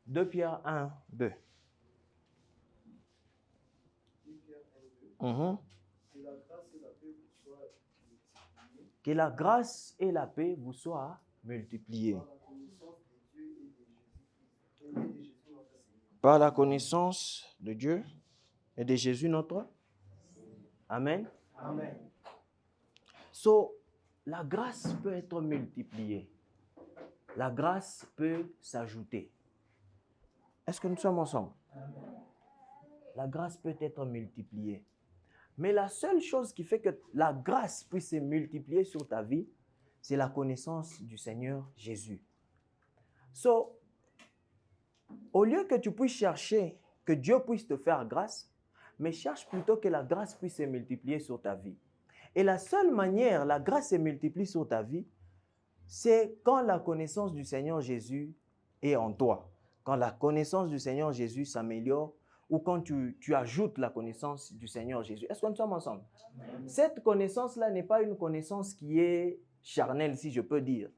2 Pierre 1, 2. Mhm. Que la grâce et la paix vous soient multipliées. Par la connaissance de Dieu et de Jésus notre. Amen. Amen. So, la grâce peut être multipliée. La grâce peut s'ajouter. Est-ce que nous sommes ensemble? La grâce peut être multipliée. Mais la seule chose qui fait que la grâce puisse se multiplier sur ta vie, c'est la connaissance du Seigneur Jésus. So, au lieu que tu puisses chercher que Dieu puisse te faire grâce, mais cherche plutôt que la grâce puisse se multiplier sur ta vie. Et la seule manière, la grâce se multiplie sur ta vie, c'est quand la connaissance du Seigneur Jésus est en toi. Quand la connaissance du Seigneur Jésus s'améliore ou quand tu ajoutes la connaissance du Seigneur Jésus. Est-ce que nous sommes ensemble? Cette connaissance-là n'est pas une connaissance qui est charnelle, si je peux dire.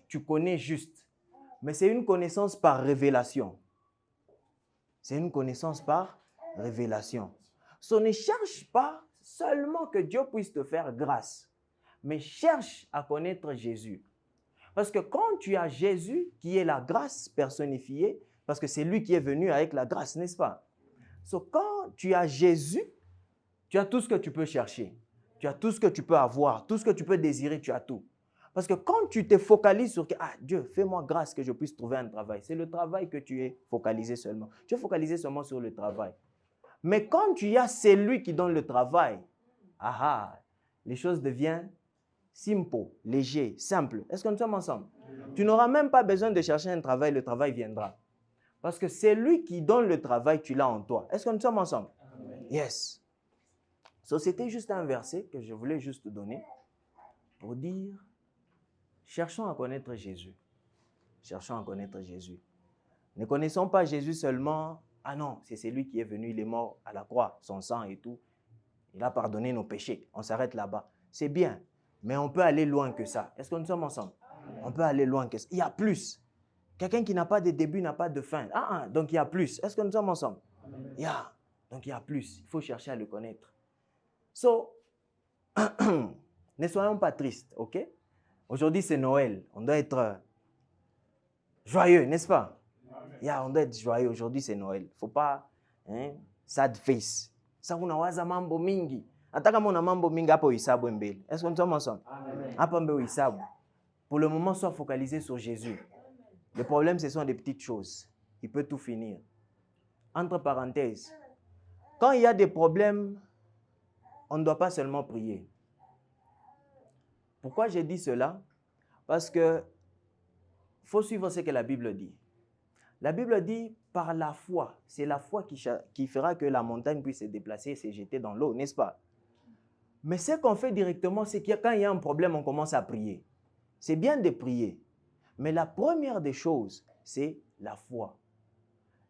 Tu connais juste. Mais c'est une connaissance par révélation. C'est une connaissance par révélation. So, ne cherche pas seulement que Dieu puisse te faire grâce, mais cherche à connaître Jésus. Parce que quand tu as Jésus, qui est la grâce personnifiée, parce que c'est lui qui est venu avec la grâce, n'est-ce pas? So, quand tu as Jésus, tu as tout ce que tu peux chercher. Tu as tout ce que tu peux avoir, tout ce que tu peux désirer, tu as tout. Parce que quand tu te focalises sur Dieu, fais-moi grâce que je puisse trouver un travail. C'est le travail que tu es focalisé seulement. Tu es focalisé seulement sur le travail. Mais quand tu as celui qui donne le travail, les choses deviennent simple, léger, simple. Est-ce que nous sommes ensemble? Tu n'auras même pas besoin de chercher un travail, le travail viendra. Parce que c'est lui qui donne le travail, tu l'as en toi. Est-ce que nous sommes ensemble? Yes. So, c'était juste un verset que je voulais juste donner pour dire, cherchons à connaître Jésus. Cherchons à connaître Jésus. Ne connaissons pas Jésus seulement, non, c'est celui qui est venu, il est mort à la croix, son sang et tout. Il a pardonné nos péchés. On s'arrête là-bas. C'est bien, mais on peut aller loin que ça. Est-ce que nous sommes ensemble? On peut aller loin que ça. Il y a plus. Quelqu'un qui n'a pas de début n'a pas de fin. Donc il y a plus. Est-ce que nous sommes ensemble? Donc il y a plus. Il faut chercher à le connaître. So, ne soyons pas tristes, ok? Aujourd'hui, c'est Noël. On doit être joyeux, n'est-ce pas? On doit être joyeux. Aujourd'hui, c'est Noël. Il ne faut pas sad face. Ça, on a mambo mingi. Ataka mona mambo mingi hapo isabu mbele. Est-ce que nous sommes ensemble? Hapo mbele isabu. Pour le moment, sois focalisé sur Jésus. Le problème, ce sont des petites choses. Il peut tout finir. Entre parenthèses, quand il y a des problèmes, on ne doit pas seulement prier. Pourquoi j'ai dit cela? Parce que faut suivre ce que la Bible dit. La Bible dit par la foi. C'est la foi qui fera que la montagne puisse se déplacer et se jeter dans l'eau, n'est-ce pas? Mais ce qu'on fait directement, c'est que quand il y a un problème, on commence à prier. C'est bien de prier. Mais la première des choses, c'est la foi.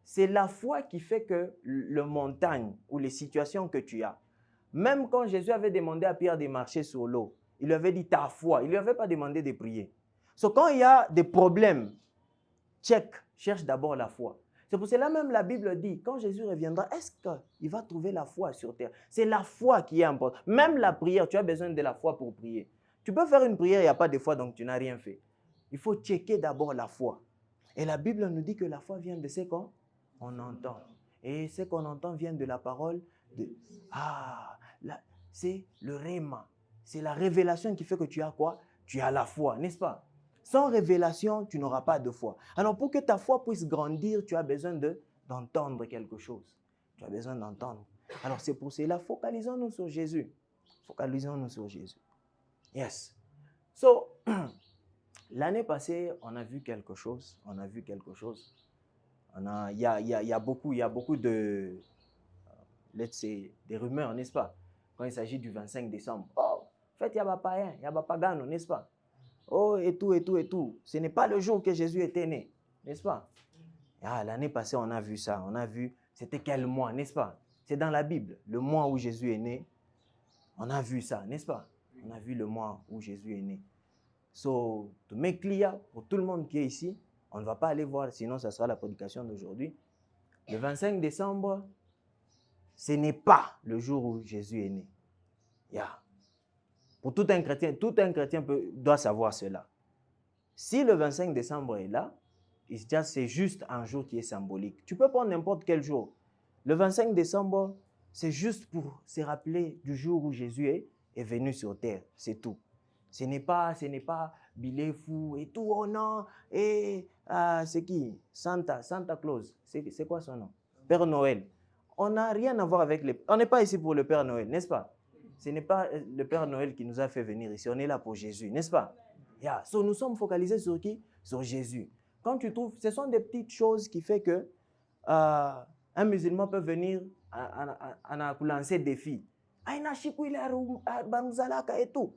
C'est la foi qui fait que les montagnes ou les situations que tu as, même quand Jésus avait demandé à Pierre de marcher sur l'eau, il lui avait dit ta foi. Il ne lui avait pas demandé de prier. Donc quand il y a des problèmes, cherche d'abord la foi. C'est pour cela même la Bible dit, quand Jésus reviendra, est-ce qu'il va trouver la foi sur terre? C'est la foi qui est importante. Même la prière, tu as besoin de la foi pour prier. Tu peux faire une prière, il n'y a pas de foi, donc tu n'as rien fait. Il faut checker d'abord la foi. Et la Bible nous dit que la foi vient de ce qu'on entend. Et ce qu'on entend vient de la parole de... c'est le réma. C'est la révélation qui fait que tu as quoi? Tu as la foi, n'est-ce pas? Sans révélation, tu n'auras pas de foi. Alors, pour que ta foi puisse grandir, tu as besoin d'entendre quelque chose. Tu as besoin d'entendre. Alors, c'est pour cela, focalisons-nous sur Jésus. Focalisons-nous sur Jésus. Yes. So, l'année passée, on a vu quelque chose. Il y a beaucoup de, des rumeurs, n'est-ce pas? Quand il s'agit du 25 décembre. En fait, il y a pas païen, il y a pas pagano, n'est-ce pas? Et tout. Ce n'est pas le jour que Jésus était né, n'est-ce pas? L'année passée, on a vu ça. On a vu, c'était quel mois, n'est-ce pas? C'est dans la Bible, le mois où Jésus est né. On a vu ça, n'est-ce pas? On a vu le mois où Jésus est né. So, to make clear, pour tout le monde qui est ici, On ne va pas aller voir, sinon ça sera la prédication d'aujourd'hui. Le 25 décembre, ce n'est pas le jour où Jésus est né. Pour tout un chrétien doit savoir cela. Si le 25 décembre est là, c'est juste un jour qui est symbolique. Tu peux prendre n'importe quel jour. Le 25 décembre, c'est juste pour se rappeler du jour où Jésus est venu sur terre. C'est tout. Ce n'est pas Billet fou et tout. Oh non, c'est qui? Santa Claus. C'est quoi son nom? Père Noël. On n'a rien à voir avec on n'est pas ici pour le Père Noël, n'est-ce pas? Ce n'est pas le Père Noël qui nous a fait venir ici. On est là pour Jésus, n'est-ce pas? So, nous sommes focalisés sur qui? Sur Jésus. Quand tu trouves, ce sont des petites choses qui font que un musulman peut venir à lancer des défis. Et tout.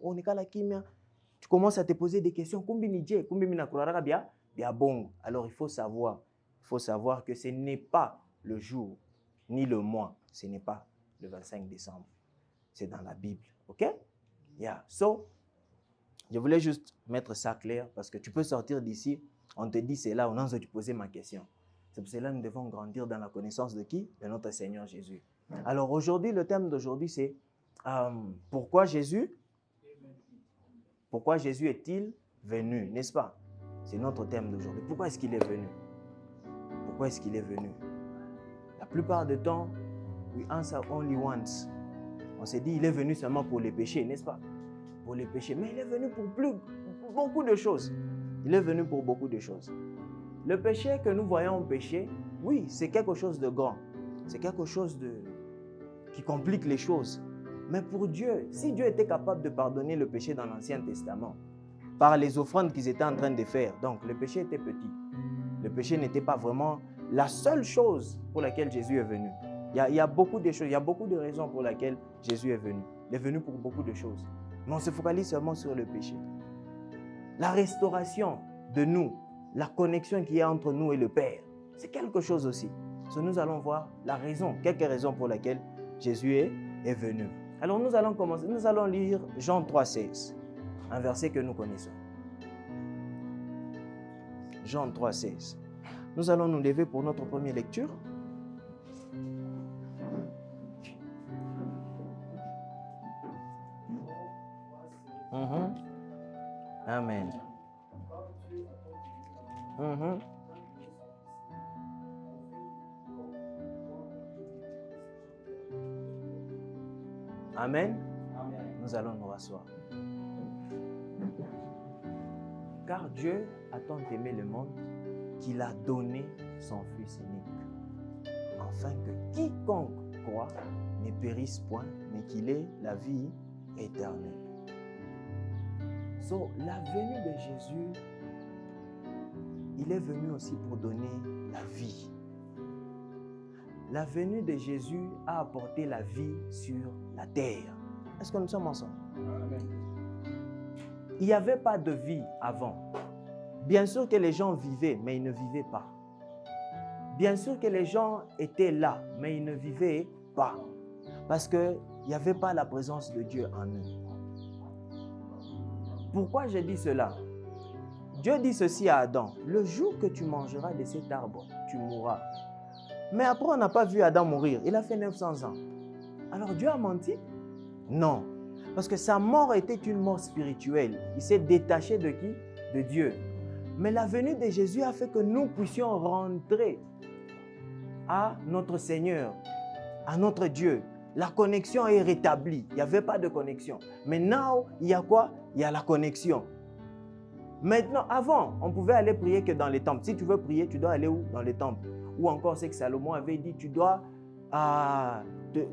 Tu commences à te poser des questions. Alors il faut savoir que ce n'est pas le jour ni le mois. Ce n'est pas le 25 décembre. C'est dans la Bible. OK? So, je voulais juste mettre ça clair parce que tu peux sortir d'ici, on te dit c'est là, on ose te poser ma question. C'est pour cela que nous devons grandir dans la connaissance de qui? De notre Seigneur Jésus. Alors aujourd'hui, le thème d'aujourd'hui c'est pourquoi Jésus est-il venu, n'est-ce pas? C'est notre thème d'aujourd'hui. Pourquoi est-ce qu'il est venu? Pourquoi est-ce qu'il est venu? La plupart du temps, we answer only once. On s'est dit, il est venu seulement pour les péchés, n'est-ce pas? Pour les péchés. Mais il est venu pour beaucoup de choses. Il est venu pour beaucoup de choses. Le péché que nous voyons péché, oui, c'est quelque chose de grand. C'est quelque chose qui complique les choses. Mais pour Dieu, si Dieu était capable de pardonner le péché dans l'Ancien Testament, par les offrandes qu'ils étaient en train de faire, donc le péché était petit. Le péché n'était pas vraiment la seule chose pour laquelle Jésus est venu. Il y a beaucoup de choses, il y a beaucoup de raisons pour lesquelles Jésus est venu. Il est venu pour beaucoup de choses. Mais on se focalise seulement sur le péché. La restauration de nous, la connexion qui est entre nous et le Père, c'est quelque chose aussi. Nous allons voir quelques raisons pour lesquelles Jésus est venu. Alors nous allons commencer, nous allons lire Jean 3,16, un verset que nous connaissons. Jean 3,16. Nous allons nous lever pour notre première lecture. Amen. Amen. Nous allons nous rasseoir. Car Dieu a tant aimé le monde qu'il a donné son Fils unique, afin que quiconque croit ne périsse point, mais qu'il ait la vie éternelle. La venue de Jésus, il est venu aussi pour donner la vie. La venue de Jésus a apporté la vie sur la terre. Est-ce que nous sommes ensemble? Amen. Il n'y avait pas de vie avant. Bien sûr que les gens vivaient, mais ils ne vivaient pas. Bien sûr que les gens étaient là, mais ils ne vivaient pas. Parce qu'il n'y avait pas la présence de Dieu en eux. Pourquoi je dis cela? Dieu dit ceci à Adam: le jour que tu mangeras de cet arbre, tu mourras. Mais après, on n'a pas vu Adam mourir. Il a fait 900 ans. Alors Dieu a menti? Non. Parce que sa mort était une mort spirituelle. Il s'est détaché de qui? De Dieu. Mais la venue de Jésus a fait que nous puissions rentrer à notre Seigneur, à notre Dieu. La connexion est rétablie. Il n'y avait pas de connexion. Mais maintenant, il y a quoi? Il y a la connexion. Maintenant, avant, on pouvait aller prier que dans les temples. Si tu veux prier, tu dois aller où? Dans les temples. Ou encore, c'est que Salomon avait dit, tu dois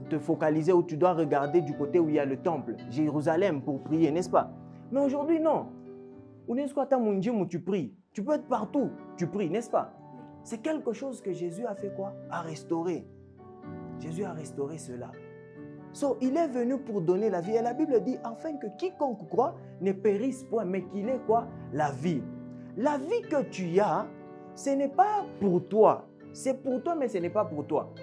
te focaliser ou tu dois regarder du côté où il y a le temple, Jérusalem, pour prier, n'est-ce pas? Mais aujourd'hui, non. Tu pries. Tu peux être partout, tu pries, n'est-ce pas? C'est quelque chose que Jésus a fait quoi? A restauré. Jésus a restauré cela. Il est venu pour donner la vie. Et la Bible dit, afin que quiconque croit ne périsse point, mais qu'il ait quoi? La vie. La vie que tu as, ce n'est pas pour toi. C'est pour toi, mais ce n'est pas pour toi.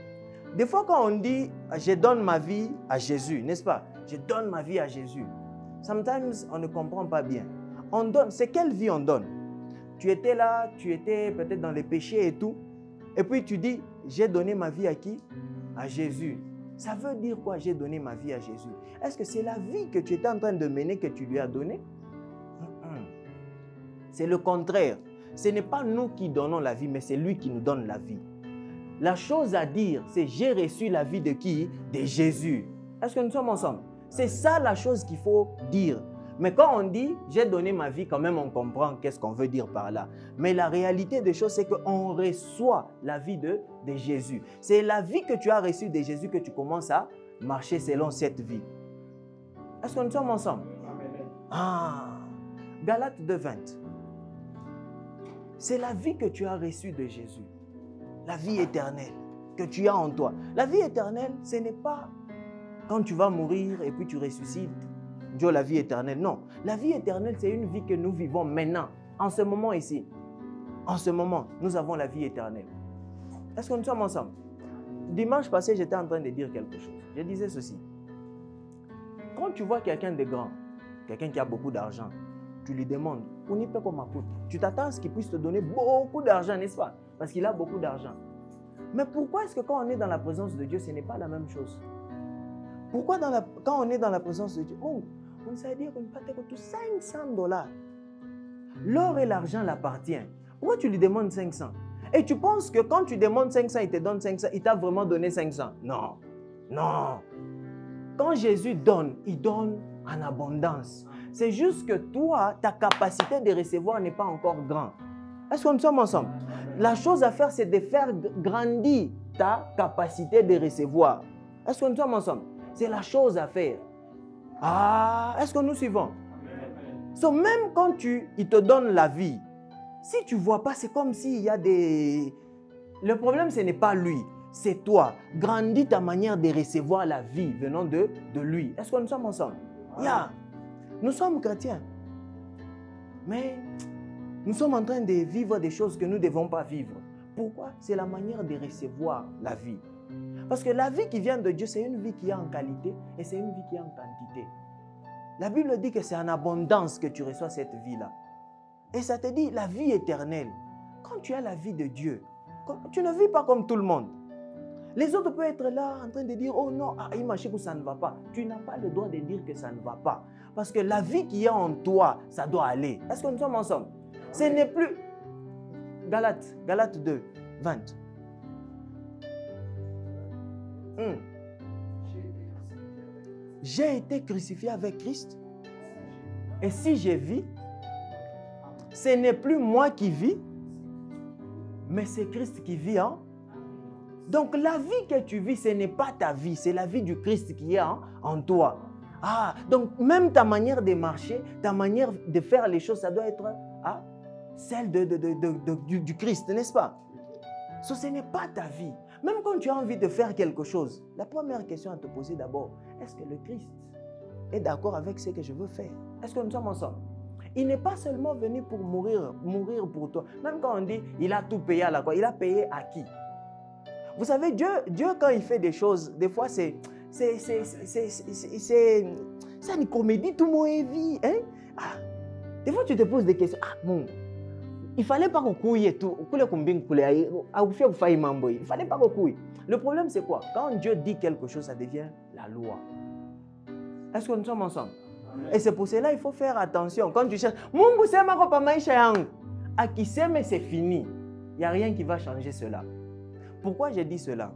Des fois, quand on dit, je donne ma vie à Jésus, n'est-ce pas? Je donne ma vie à Jésus. Sometimes, on ne comprend pas bien. On donne, c'est quelle vie on donne? tu étais là, tu étais peut-être dans les péchés et tout. Et puis tu dis, j'ai donné ma vie à qui? À Jésus. Ça veut dire quoi, j'ai donné ma vie à Jésus? Est-ce que c'est la vie que tu étais en train de mener que tu lui as donnée? C'est le contraire. Ce n'est pas nous qui donnons la vie, mais c'est lui qui nous donne la vie. La chose à dire, c'est j'ai reçu la vie de qui? De Jésus. Est-ce que nous sommes ensemble? C'est ça la chose qu'il faut dire. Mais quand on dit j'ai donné ma vie, quand même on comprend qu'est-ce qu'on veut dire par là. Mais la réalité des choses, c'est qu'on reçoit la vie de Jésus. C'est la vie que tu as reçue de Jésus que tu commences à marcher selon cette vie. Est-ce que nous sommes ensemble? Galates 2:20. C'est la vie que tu as reçue de Jésus. La vie éternelle que tu as en toi. La vie éternelle, ce n'est pas quand tu vas mourir et puis tu ressuscites. Dieu, la vie éternelle. Non. La vie éternelle, c'est une vie que nous vivons maintenant, en ce moment ici. En ce moment, nous avons la vie éternelle. Est-ce que nous sommes ensemble? Dimanche passé, j'étais en train de dire quelque chose. Je disais ceci. Quand tu vois quelqu'un de grand, quelqu'un qui a beaucoup d'argent, tu lui demandes, tu t'attends à ce qu'il puisse te donner beaucoup d'argent, n'est-ce pas? Parce qu'il a beaucoup d'argent. Mais pourquoi est-ce que quand on est dans la présence de Dieu, ce n'est pas la même chose? Pourquoi quand on est dans la présence de Dieu, on sait dire qu'on peut te coûter $500. L'or et l'argent l'appartiennent. Pourquoi tu lui demandes 500? Et tu penses que quand tu demandes 500, il te donne 500, il t'a vraiment donné 500? Non. Non. Quand Jésus donne, il donne en abondance. C'est juste que toi, ta capacité de recevoir n'est pas encore grande. Est-ce que nous sommes ensemble? La chose à faire, c'est de faire grandir ta capacité de recevoir. Est-ce que nous sommes ensemble? C'est la chose à faire. Est-ce que nous suivons? So, même quand il te donne la vie, si tu ne vois pas, c'est comme s'il y a des... Le problème, ce n'est pas lui, c'est toi. Grandis ta manière de recevoir la vie venant de lui. Est-ce que nous sommes ensemble? Nous sommes chrétiens. Mais nous sommes en train de vivre des choses que nous ne devons pas vivre. Pourquoi? C'est la manière de recevoir la vie. Parce que la vie qui vient de Dieu, c'est une vie qui est en qualité et c'est une vie qui est en quantité. La Bible dit que c'est en abondance que tu reçois cette vie-là. Et ça te dit la vie éternelle. Quand tu as la vie de Dieu, tu ne vis pas comme tout le monde. Les autres peuvent être là en train de dire, oh non, ça ne va pas. Tu n'as pas le droit de dire que ça ne va pas. Parce que la vie qui est en toi, ça doit aller. Est-ce que nous sommes ensemble? Ce n'est plus... Galates 2, 20. J'ai été crucifié avec Christ. Et si je vis, ce n'est plus moi qui vis, mais c'est Christ qui vit en. Donc la vie que tu vis, ce n'est pas ta vie, c'est la vie du Christ qui est en toi. Donc même ta manière de marcher, ta manière de faire les choses, ça doit être celle du Christ, n'est-ce pas? Ce n'est pas ta vie. Même quand tu as envie de faire quelque chose, la première question à te poser d'abord, est-ce que le Christ est d'accord avec ce que je veux faire? Est-ce que nous sommes ensemble? Il n'est pas seulement venu pour mourir pour toi. Même quand on dit, il a tout payé à la croix, il a payé à qui? Vous savez, Dieu quand il fait des choses, des fois c'est une comédie, tout le monde est vie. Hein? Des fois tu te poses des questions. Il ne fallait pas qu'on couille et tout. Il ne fallait pas qu'on couille. Le problème, c'est quoi? Quand Dieu dit quelque chose, ça devient la loi. Est-ce que nous sommes ensemble? Et c'est pour cela qu'il faut faire attention. Quand tu cherches, à qui sait, mais c'est fini. Il n'y a rien qui va changer cela. Pourquoi j'ai dit cela?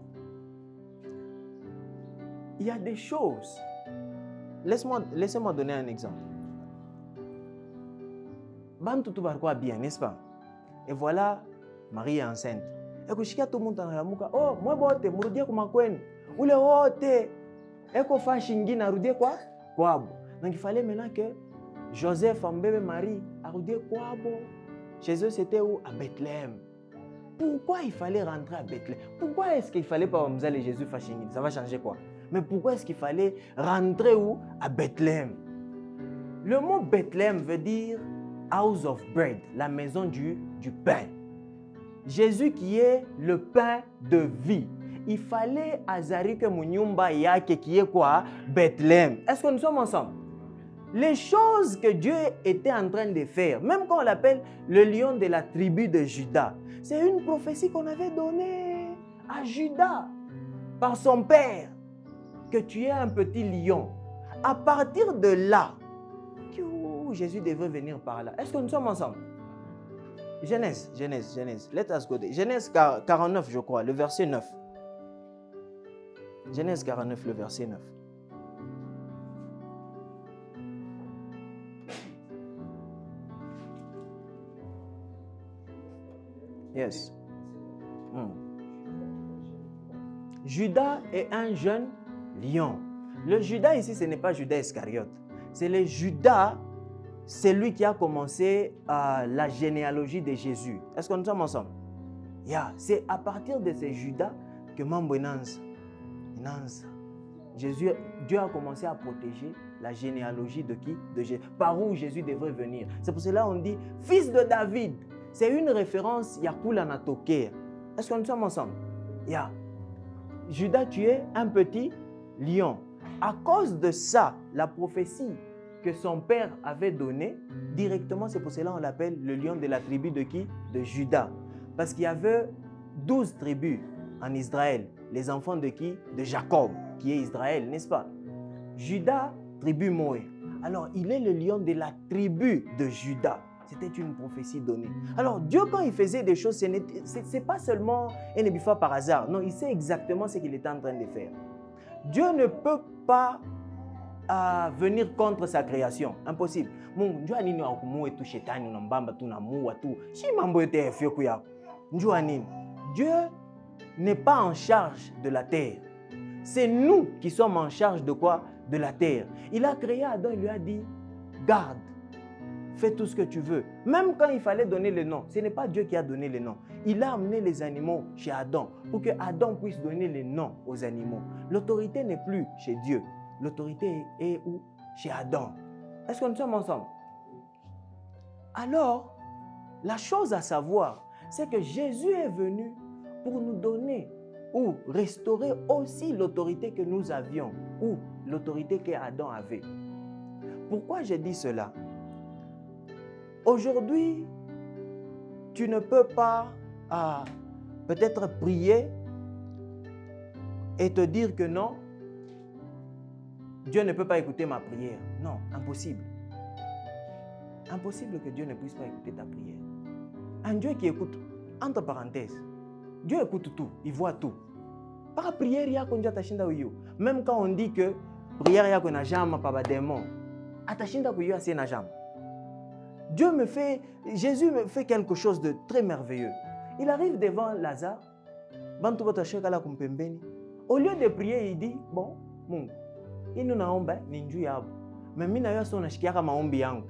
Il y a des choses. Laissez-moi donner un exemple. Bien, n'est-ce pas? Et voilà, Marie est enceinte. Et que tout le monde dans la mouka, oh, moi bote, murudie kuma kwenu. Ule wote. Et que fa shingi na rudie quoi? Kwabo. Donc il fallait maintenant que Joseph, bébé Marie, arudie kwabo. Chez eux, c'était où? À Bethléem. Pourquoi il fallait rentrer à Bethléem? Pourquoi est-ce qu'il fallait pas Mzale Jésus fa shingi? Ça va changer quoi? Mais pourquoi est-ce qu'il fallait rentrer où? À Bethléem. Le mot Bethléem veut dire house of bread, la maison du pain. Jésus qui est le pain de vie. Il fallait Azari que Munyumba Yake qui est quoi? Bethléem. Est-ce que nous sommes ensemble? les choses que Dieu était en train de faire, même quand on l'appelle le lion de la tribu de Juda, c'est une prophétie qu'on avait donnée à Judas par son père, que tu es un petit lion. À partir de là, Jésus devait venir par là. Est-ce que nous sommes ensemble? Genèse. Let us go there. Genèse 49, je crois, le verset 9. Genèse 49, le verset 9. Yes. Judas est un jeune lion. Le Judas ici, ce n'est pas Judas Iscariote. C'est le Judas, c'est lui qui a commencé la généalogie de Jésus. Est-ce que nous sommes ensemble? C'est à partir de ce Judas que Mambo Nanza. Dieu a commencé à protéger la généalogie de qui? De Jésus. Par où Jésus devrait venir. C'est pour cela qu'on dit fils de David. C'est une référence Yakula Natoker. Est-ce que nous sommes ensemble? Judas, tu es un petit lion. À cause de ça, la prophétie que son père avait donnée, directement, c'est pour cela qu'on l'appelle le lion de la tribu de qui? De Judas. Parce qu'il y avait 12 tribus en Israël. Les enfants de qui? De Jacob, qui est Israël, n'est-ce pas? Judas, tribu Moé. Alors, il est le lion de la tribu de Judas. C'était une prophétie donnée. Alors, Dieu, quand il faisait des choses, ce n'est pas seulement un ébifa par hasard. Non, il sait exactement ce qu'il était en train de faire. Dieu ne peut pas venir contre sa création. Impossible. Dieu n'est pas en charge de la terre. C'est nous qui sommes en charge de quoi? De la terre. Il a créé Adam, il lui a dit, garde. Fais tout ce que tu veux. Même quand il fallait donner le nom, ce n'est pas Dieu qui a donné le nom. Il a amené les animaux chez Adam pour que Adam puisse donner les noms aux animaux. L'autorité n'est plus chez Dieu. L'autorité est où? Chez Adam. Est-ce que nous sommes ensemble? Alors, la chose à savoir, c'est que Jésus est venu pour nous donner ou restaurer aussi l'autorité que nous avions ou l'autorité qu'Adam avait. Pourquoi j'ai dit cela? Aujourd'hui, tu ne peux pas peut-être prier et te dire que non, Dieu ne peut pas écouter ma prière. Non, impossible. Impossible que Dieu ne puisse pas écouter ta prière. Un Dieu qui écoute, entre parenthèses, Dieu écoute tout, il voit tout. Par prière, il y a qu'on t'achinda ou même quand on dit que prière, il y a qu'on a jamais pas démon. Atachinda ou yo assez na jamais. Jésus me fait quelque chose de très merveilleux. Il arrive devant Lazare. Au lieu de prier, il dit, bon, Mungu, il nous a omba, ninju yabu. Mais mina yo sona shikiaka maombi yangu.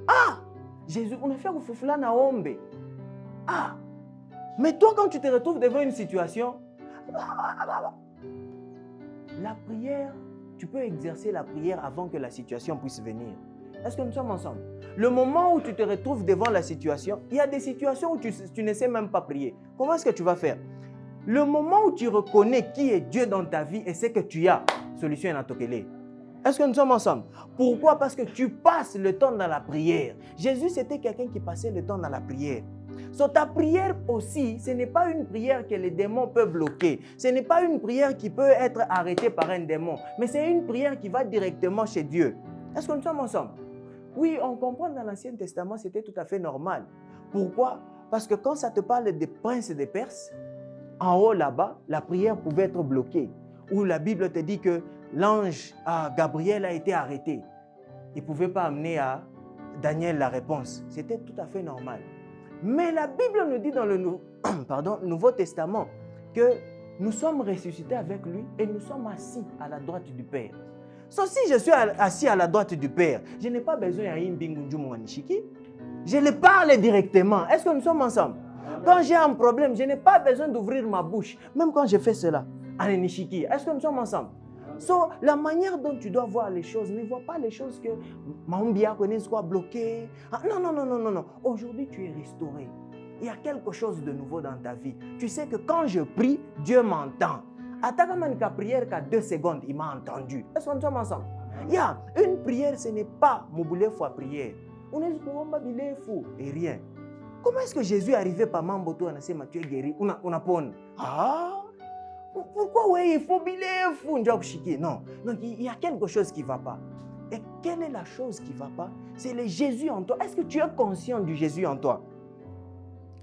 Jésus, on a fait kufufula na ombe. Mais toi, quand tu te retrouves devant une situation, la prière, tu peux exercer la prière avant que la situation puisse venir. Est-ce que nous sommes ensemble? Le moment où tu te retrouves devant la situation, il y a des situations où tu ne sais même pas prier. Comment est-ce que tu vas faire? Le moment où tu reconnais qui est Dieu dans ta vie et c'est que tu as, solution est natokele. Est-ce que nous sommes ensemble? Pourquoi? Parce que tu passes le temps dans la prière. Jésus, c'était quelqu'un qui passait le temps dans la prière. Ta prière aussi, ce n'est pas une prière que les démons peuvent bloquer. Ce n'est pas une prière qui peut être arrêtée par un démon. Mais c'est une prière qui va directement chez Dieu. Est-ce que nous sommes ensemble? Oui, on comprend dans l'Ancien Testament, c'était tout à fait normal. Pourquoi? Parce que quand ça te parle des princes et des Perses, en haut là-bas, la prière pouvait être bloquée. Ou la Bible te dit que l'ange Gabriel a été arrêté. Il ne pouvait pas amener à Daniel la réponse. C'était tout à fait normal. Mais la Bible nous dit dans le Nouveau Testament que nous sommes ressuscités avec lui et nous sommes assis à la droite du Père. Si je suis assis à la droite du Père, je n'ai pas besoin d'un bingunju mwanishiki. Je le parle directement. Est-ce que nous sommes ensemble? Quand j'ai un problème, je n'ai pas besoin d'ouvrir ma bouche. Même quand je fais cela, anishiki. Est-ce que nous sommes ensemble? La manière dont tu dois voir les choses, ne vois pas les choses que Maombia connaît soit bloqué. Non. Aujourd'hui, tu es restauré. Il y a quelque chose de nouveau dans ta vie. Tu sais que quand je prie, Dieu m'entend. Attaque ma prière qu'à 2 secondes, il m'a entendu. Est-ce que nous sommes ensemble? Une prière, ce n'est pas Moboulé fois prière. On est fou et rien. Comment est-ce que Jésus est arrivé par Mamboto et a dit tu es guéri? On a pas. Ah, pourquoi ouais, il faut bilé fou? Non, donc il y a quelque chose qui ne va pas. Et quelle est la chose qui ne va pas? C'est le Jésus en toi. Est-ce que tu es conscient du Jésus en toi?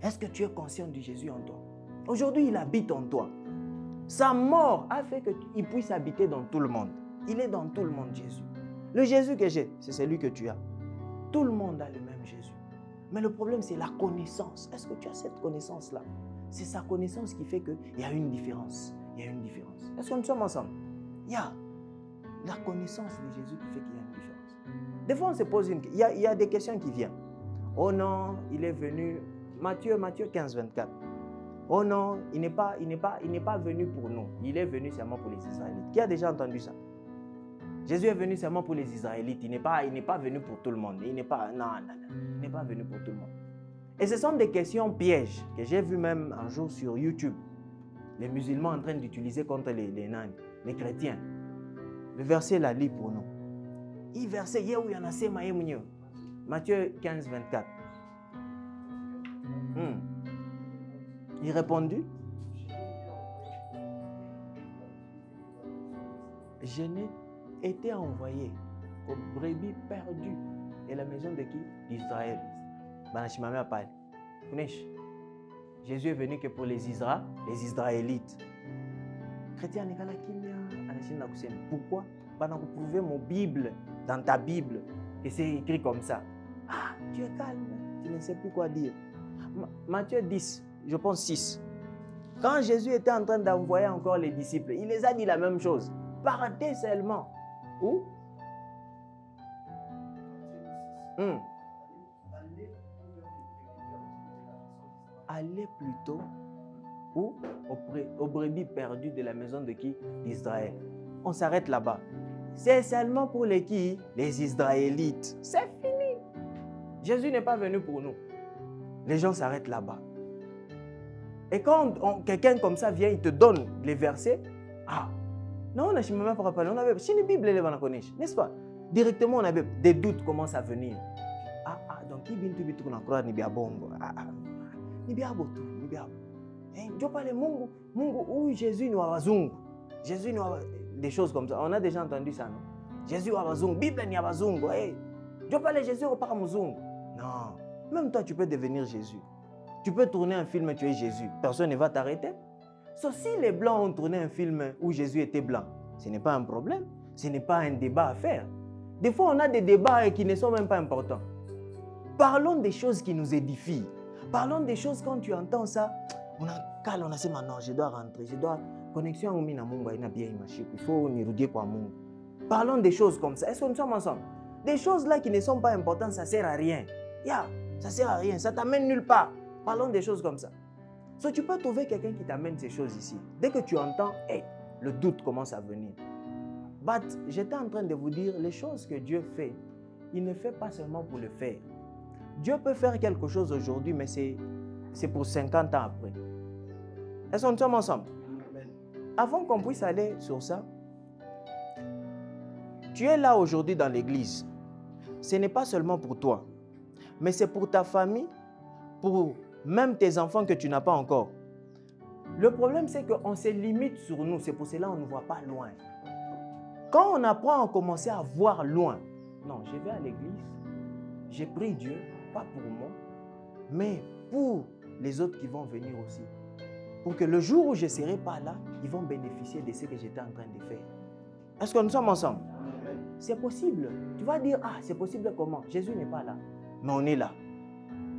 Est-ce que tu es conscient du Jésus en toi? Aujourd'hui, il habite en toi. Sa mort a fait qu'il puisse habiter dans tout le monde. Il est dans tout le monde, Jésus. Le Jésus que j'ai, c'est celui que tu as. Tout le monde a le même Jésus. Mais le problème, c'est la connaissance. Est-ce que tu as cette connaissance-là? C'est sa connaissance qui fait qu'il y a une différence. Il y a une différence. Est-ce que nous sommes ensemble? Il y a la connaissance de Jésus qui fait qu'il y a une différence. Des fois, on se pose il y a des questions qui viennent. Oh non, il est venu... Matthieu 15, 24. Oh non, il n'est pas venu pour nous. Il est venu seulement pour les Israélites. Qui a déjà entendu ça? Jésus est venu seulement pour les Israélites. Il n'est pas venu pour tout le monde. Il n'est pas venu pour tout le monde. Et ce sont des questions pièges que j'ai vu même un jour sur YouTube. Les musulmans en train d'utiliser contre les chrétiens. Le verset là, lit pour nous. Il verset, Matthieu 15, 24. Il répondit, je n'ai été envoyé aux brebis perdues de la maison de qui? D'Israël. Jésus est venu que pour les Israélites. Chrétien, pourquoi? Pour prouver mon Bible, dans ta Bible, et c'est écrit comme ça. Ah, tu es calme, tu ne sais plus quoi dire. Matthieu 10, je pense 6. Quand Jésus était en train d'envoyer encore les disciples, il les a dit la même chose. Partez seulement. Où? Allez plutôt où? Aux brebis perdues de la maison de qui? D'Israël. On s'arrête là-bas. C'est seulement pour les qui? Les Israélites. C'est fini. Jésus n'est pas venu pour nous. Les gens s'arrêtent là-bas. Et quand quelqu'un comme ça vient, il te donne les versets. Ah, non, on a même pas rappelé. On avait, si la Bible est là, n'est-ce pas? Directement, on avait des doutes commencent à venir. Donc qui vient te dire qu'on croit ni bien bon? Ni bien bon tout, ni bien. Je parle Mungu, où Jésus nous a wazungu. Jésus nous a des choses comme ça. On a déjà entendu ça, non? Jésus a wazungu, Bible ni a wazungu. Je parle Jésus au pas muzungu. Non. Même toi, tu peux devenir Jésus. Tu peux tourner un film et tu es Jésus. Personne ne va t'arrêter. Sauf si les Blancs ont tourné un film où Jésus était blanc, ce n'est pas un problème. Ce n'est pas un débat à faire. Des fois, on a des débats qui ne sont même pas importants. Parlons des choses qui nous édifient. Parlons des choses quand tu entends ça. On a calme, on a dit, non, je dois rentrer. Je dois... Connexion à Mina Mungu, il bien il faut nous redire quoi Mungu. Parlons des choses comme ça. Est-ce que nous sommes ensemble? Des choses là qui ne sont pas importantes, ça ne sert à rien. Ça ne sert à rien, ça ne t'amène nulle part. Parlons des choses comme ça. So, tu peux trouver quelqu'un qui t'amène ces choses ici. Dès que tu entends, le doute commence à venir. But j'étais en train de vous dire, les choses que Dieu fait, il ne fait pas seulement pour le faire. Dieu peut faire quelque chose aujourd'hui, mais c'est pour 50 ans après. Est-ce que nous sommes ensemble? Avant qu'on puisse aller sur ça, tu es là aujourd'hui dans l'église. Ce n'est pas seulement pour toi, mais c'est pour ta famille, pour même tes enfants que tu n'as pas encore. Le problème, c'est qu'on se limite sur nous. C'est pour cela qu'on ne voit pas loin. Quand on apprend à commencer à voir loin, non, je vais à l'église, j'ai pris Dieu, pas pour moi, mais pour les autres qui vont venir aussi. Pour que le jour où je ne serai pas là, ils vont bénéficier de ce que j'étais en train de faire. Est-ce que nous sommes ensemble? C'est possible. Tu vas dire, c'est possible comment? Jésus n'est pas là, mais on est là.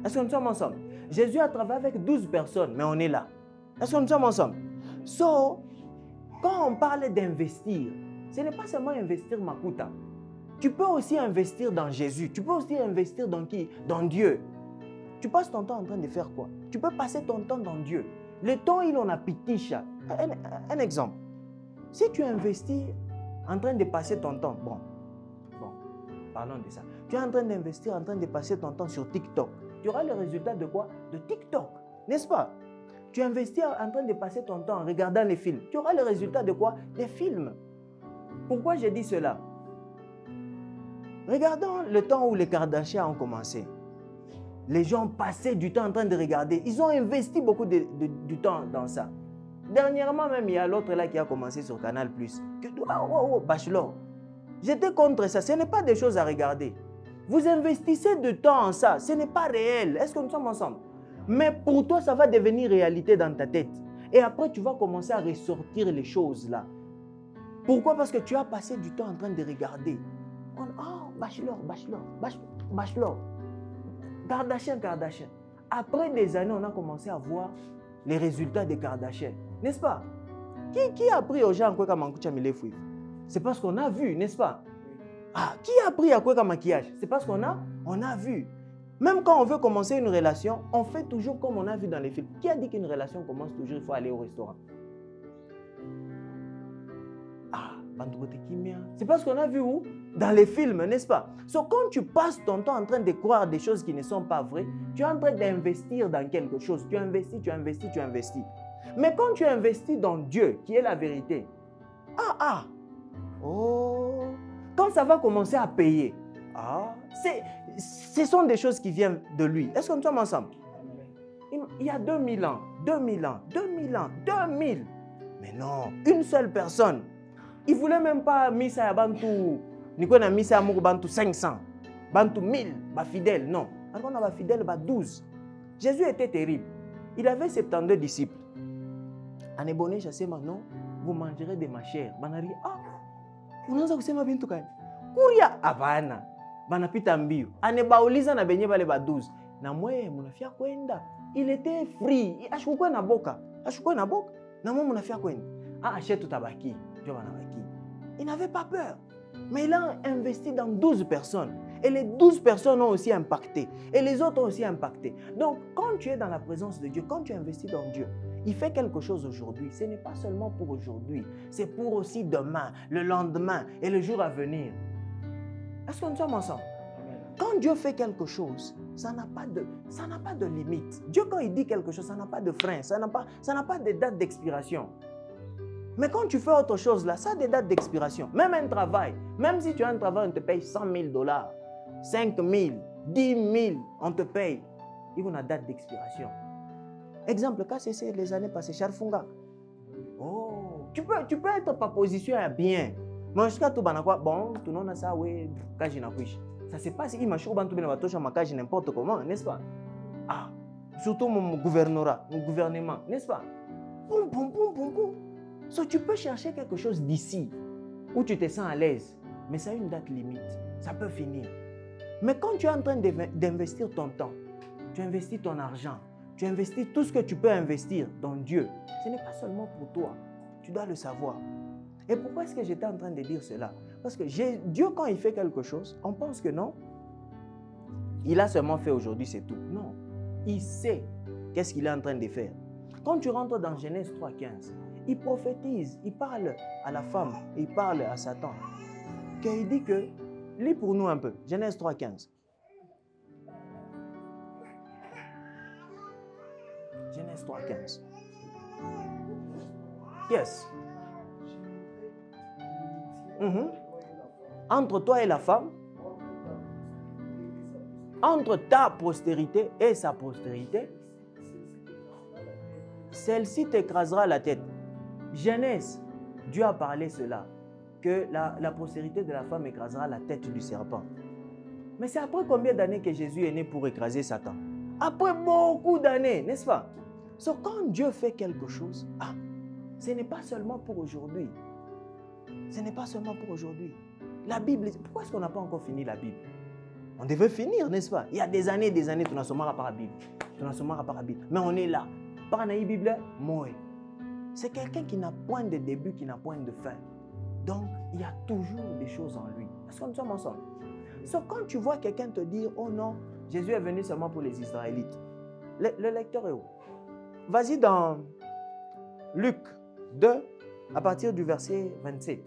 Est-ce que nous sommes ensemble? Jésus a travaillé avec 12 personnes, mais on est là. Est-ce que nous sommes ensemble? So, quand on parle d'investir, ce n'est pas seulement investir Makuta. Tu peux aussi investir dans Jésus. Tu peux aussi investir dans qui? Dans Dieu. Tu passes ton temps en train de faire quoi? Tu peux passer ton temps dans Dieu. Le temps, il en a piticha. Un exemple. Si tu investis en train de passer ton temps, bon, parlons de ça. Tu es en train d'investir, en train de passer ton temps sur TikTok. Tu auras le résultat de quoi? De TikTok, n'est-ce pas? Tu investis en train de passer ton temps en regardant les films. Tu auras le résultat de quoi? Des films. Pourquoi je dis cela? Regardons le temps où les Kardashians ont commencé. Les gens passaient du temps en train de regarder. Ils ont investi beaucoup du temps dans ça. Dernièrement même, il y a l'autre là qui a commencé sur Canal+. Bachelor. J'étais contre ça. Ce n'est pas des choses à regarder. Vous investissez du temps en ça. Ce n'est pas réel. Est-ce que nous sommes ensemble? Mais pour toi, ça va devenir réalité dans ta tête. Et après, tu vas commencer à ressortir les choses là. Pourquoi? Parce que tu as passé du temps en train de regarder. Bachelor. Kardashian. Après des années, on a commencé à voir les résultats des Kardashians. N'est-ce pas? Qui a appris aux gens à quoi mankucha milefui? C'est parce qu'on a vu, n'est-ce pas? Qui a appris à quoi maquillage? C'est parce qu'on a vu. Même quand on veut commencer une relation, on fait toujours comme on a vu dans les films. Qui a dit qu'une relation commence toujours, il faut aller au restaurant? C'est parce qu'on a vu où? Dans les films, n'est-ce pas? Quand tu passes ton temps en train de croire des choses qui ne sont pas vraies, tu es en train d'investir dans quelque chose. Tu investis. Mais quand tu investis dans Dieu, qui est la vérité, quand ça va commencer à payer, ce sont des choses qui viennent de lui. Est-ce que nous sommes ensemble? Il y a 2000 ans. Mais non, une seule personne. Il ne voulait même pas Missa à Bantu. Nikona Missa à Bantu 500. Bantu 1000. Fidèle, non. Alors on a fidèle 12. Jésus était terrible. Il avait 72 disciples. Anébonné, chassé non, vous mangerez de ma chair. Banari, vous n'avez pas ma bintu kai. Kuria, abana. Banapita mbio. Anebauliza na benye bale 12. Na mwe, munafia kwenda. Il était free. Ashukwe na boka. Na mwe munafia kwenda. Achète tabaki. Il n'avait pas peur. Mais il a investi dans 12 personnes. Et les 12 personnes ont aussi impacté. Et les autres ont aussi impacté. Donc, quand tu es dans la présence de Dieu, quand tu investis dans Dieu, il fait quelque chose aujourd'hui. Ce n'est pas seulement pour aujourd'hui. C'est pour aussi demain, le lendemain et le jour à venir. Est-ce que nous sommes ensemble? Quand Dieu fait quelque chose, ça n'a pas de limite. Dieu, quand il dit quelque chose, ça n'a pas de frein. Ça n'a pas de date d'expiration. Mais quand tu fais autre chose là, ça a des dates d'expiration. Même un travail, même si tu as un travail, on te paye $100,000, 5,000, 10,000, on te paye. Il y a une date d'expiration. Exemple, quand c'est les années passées, Charfunga. Tu peux être pas positionné à bien. Mais jusqu'à tout banakwa, bon, tout le monde a ça, oui, kaji na kuishi. Ça se passe, il m'a choqué, bantu bena batosha makaji n'importe comment, n'est-ce pas? Surtout mon gouvernement, n'est-ce pas? Boum. Tu peux chercher quelque chose d'ici, où tu te sens à l'aise, mais ça a une date limite. Ça peut finir. Mais quand tu es en train d'investir ton temps, tu investis ton argent, tu investis tout ce que tu peux investir dans Dieu, ce n'est pas seulement pour toi. Tu dois le savoir. Et pourquoi est-ce que j'étais en train de dire cela? Parce que Dieu, quand il fait quelque chose, on pense que non, il a seulement fait aujourd'hui, c'est tout. Non, il sait qu'est-ce qu'il est en train de faire. Quand tu rentres dans Genèse 3,15, il prophétise, il parle à la femme, il parle à Satan. Il dit que, lis pour nous un peu, Genèse 3,15. Genèse 3,15. Yes. Entre toi et la femme, entre ta postérité et sa postérité, celle-ci t'écrasera la tête. Genèse, Dieu a parlé cela, que la postérité de la femme écrasera la tête du serpent. Mais c'est après combien d'années que Jésus est né pour écraser Satan? Après beaucoup d'années, n'est-ce pas? Quand Dieu fait quelque chose, ce n'est pas seulement pour aujourd'hui. Ce n'est pas seulement pour aujourd'hui. La Bible, pourquoi est-ce qu'on n'a pas encore fini la Bible? On devait finir, n'est-ce pas? Il y a des années, tu n'as pas la Bible. Mais on est là. Par la Bible, moi. C'est quelqu'un qui n'a point de début, qui n'a point de fin. Donc, il y a toujours des choses en lui. Est-ce que nous sommes ensemble? Quand tu vois quelqu'un te dire, oh non, Jésus est venu seulement pour les Israélites. Le lecteur est où? Vas-y dans Luc 2, à partir du verset 27.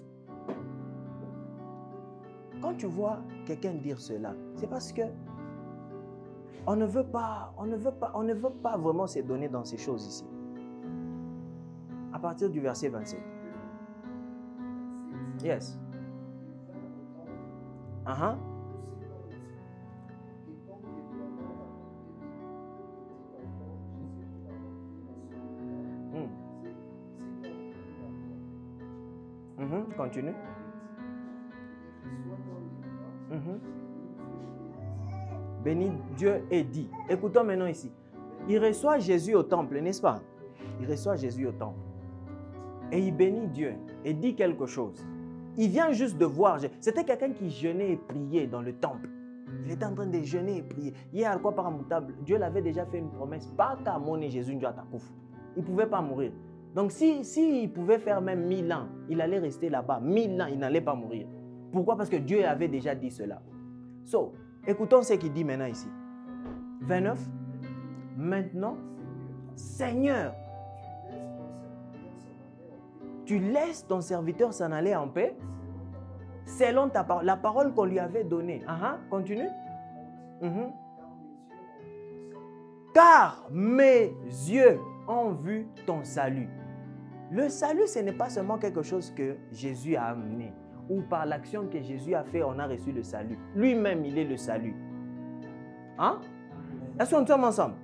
Quand tu vois quelqu'un dire cela, c'est parce que on ne veut pas vraiment se donner dans ces choses ici. À partir du verset 27. Yes. Continue. Béni Dieu et dit. Écoutons maintenant ici. Il reçoit Jésus au temple, n'est-ce pas? Il reçoit Jésus au temple. Et il bénit Dieu et dit quelque chose. Il vient juste de voir. C'était quelqu'un qui jeûnait et priait dans le temple. Il était en train de jeûner et prier. Hier, quoi par table, Dieu l'avait déjà fait une promesse. Pas qu'à mon et Jésus ne il ne pouvait pas mourir. Donc, si il pouvait faire même 1000 ans, il allait rester là-bas. 1000 ans, il n'allait pas mourir. Pourquoi? Parce que Dieu avait déjà dit cela. So, écoutons ce qu'il dit maintenant ici. 29. Maintenant, Seigneur, tu laisses ton serviteur s'en aller en paix selon ta parole, la parole qu'on lui avait donnée. Continue. Car mes yeux ont vu ton salut. Le salut, ce n'est pas seulement quelque chose que Jésus a amené ou par l'action que Jésus a fait, on a reçu le salut. Lui-même, il est le salut. Est-ce qu'on tombe ensemble?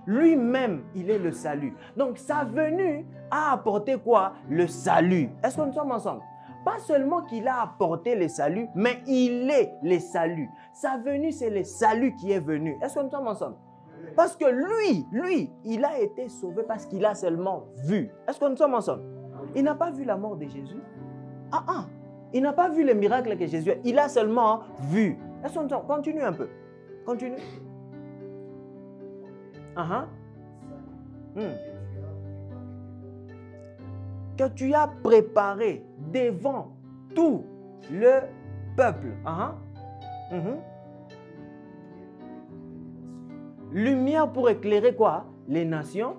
Lui-même, il est le salut. Donc, sa venue a apporté quoi? Le salut. Est-ce qu'on sommes ensemble? Pas seulement qu'il a apporté le salut, mais il est le salut. Sa venue, c'est le salut qui est venu. Est-ce qu'on sommes ensemble? Parce que lui, il a été sauvé parce qu'il a seulement vu. Est-ce que nous sommes ensemble? Il n'a pas vu la mort de Jésus. Il n'a pas vu le miracle que Jésus a. Il a seulement vu. Est-ce que nous sommes? Continue un peu. Continue. Que tu as préparé devant tout le peuple. Lumière pour éclairer quoi? Les nations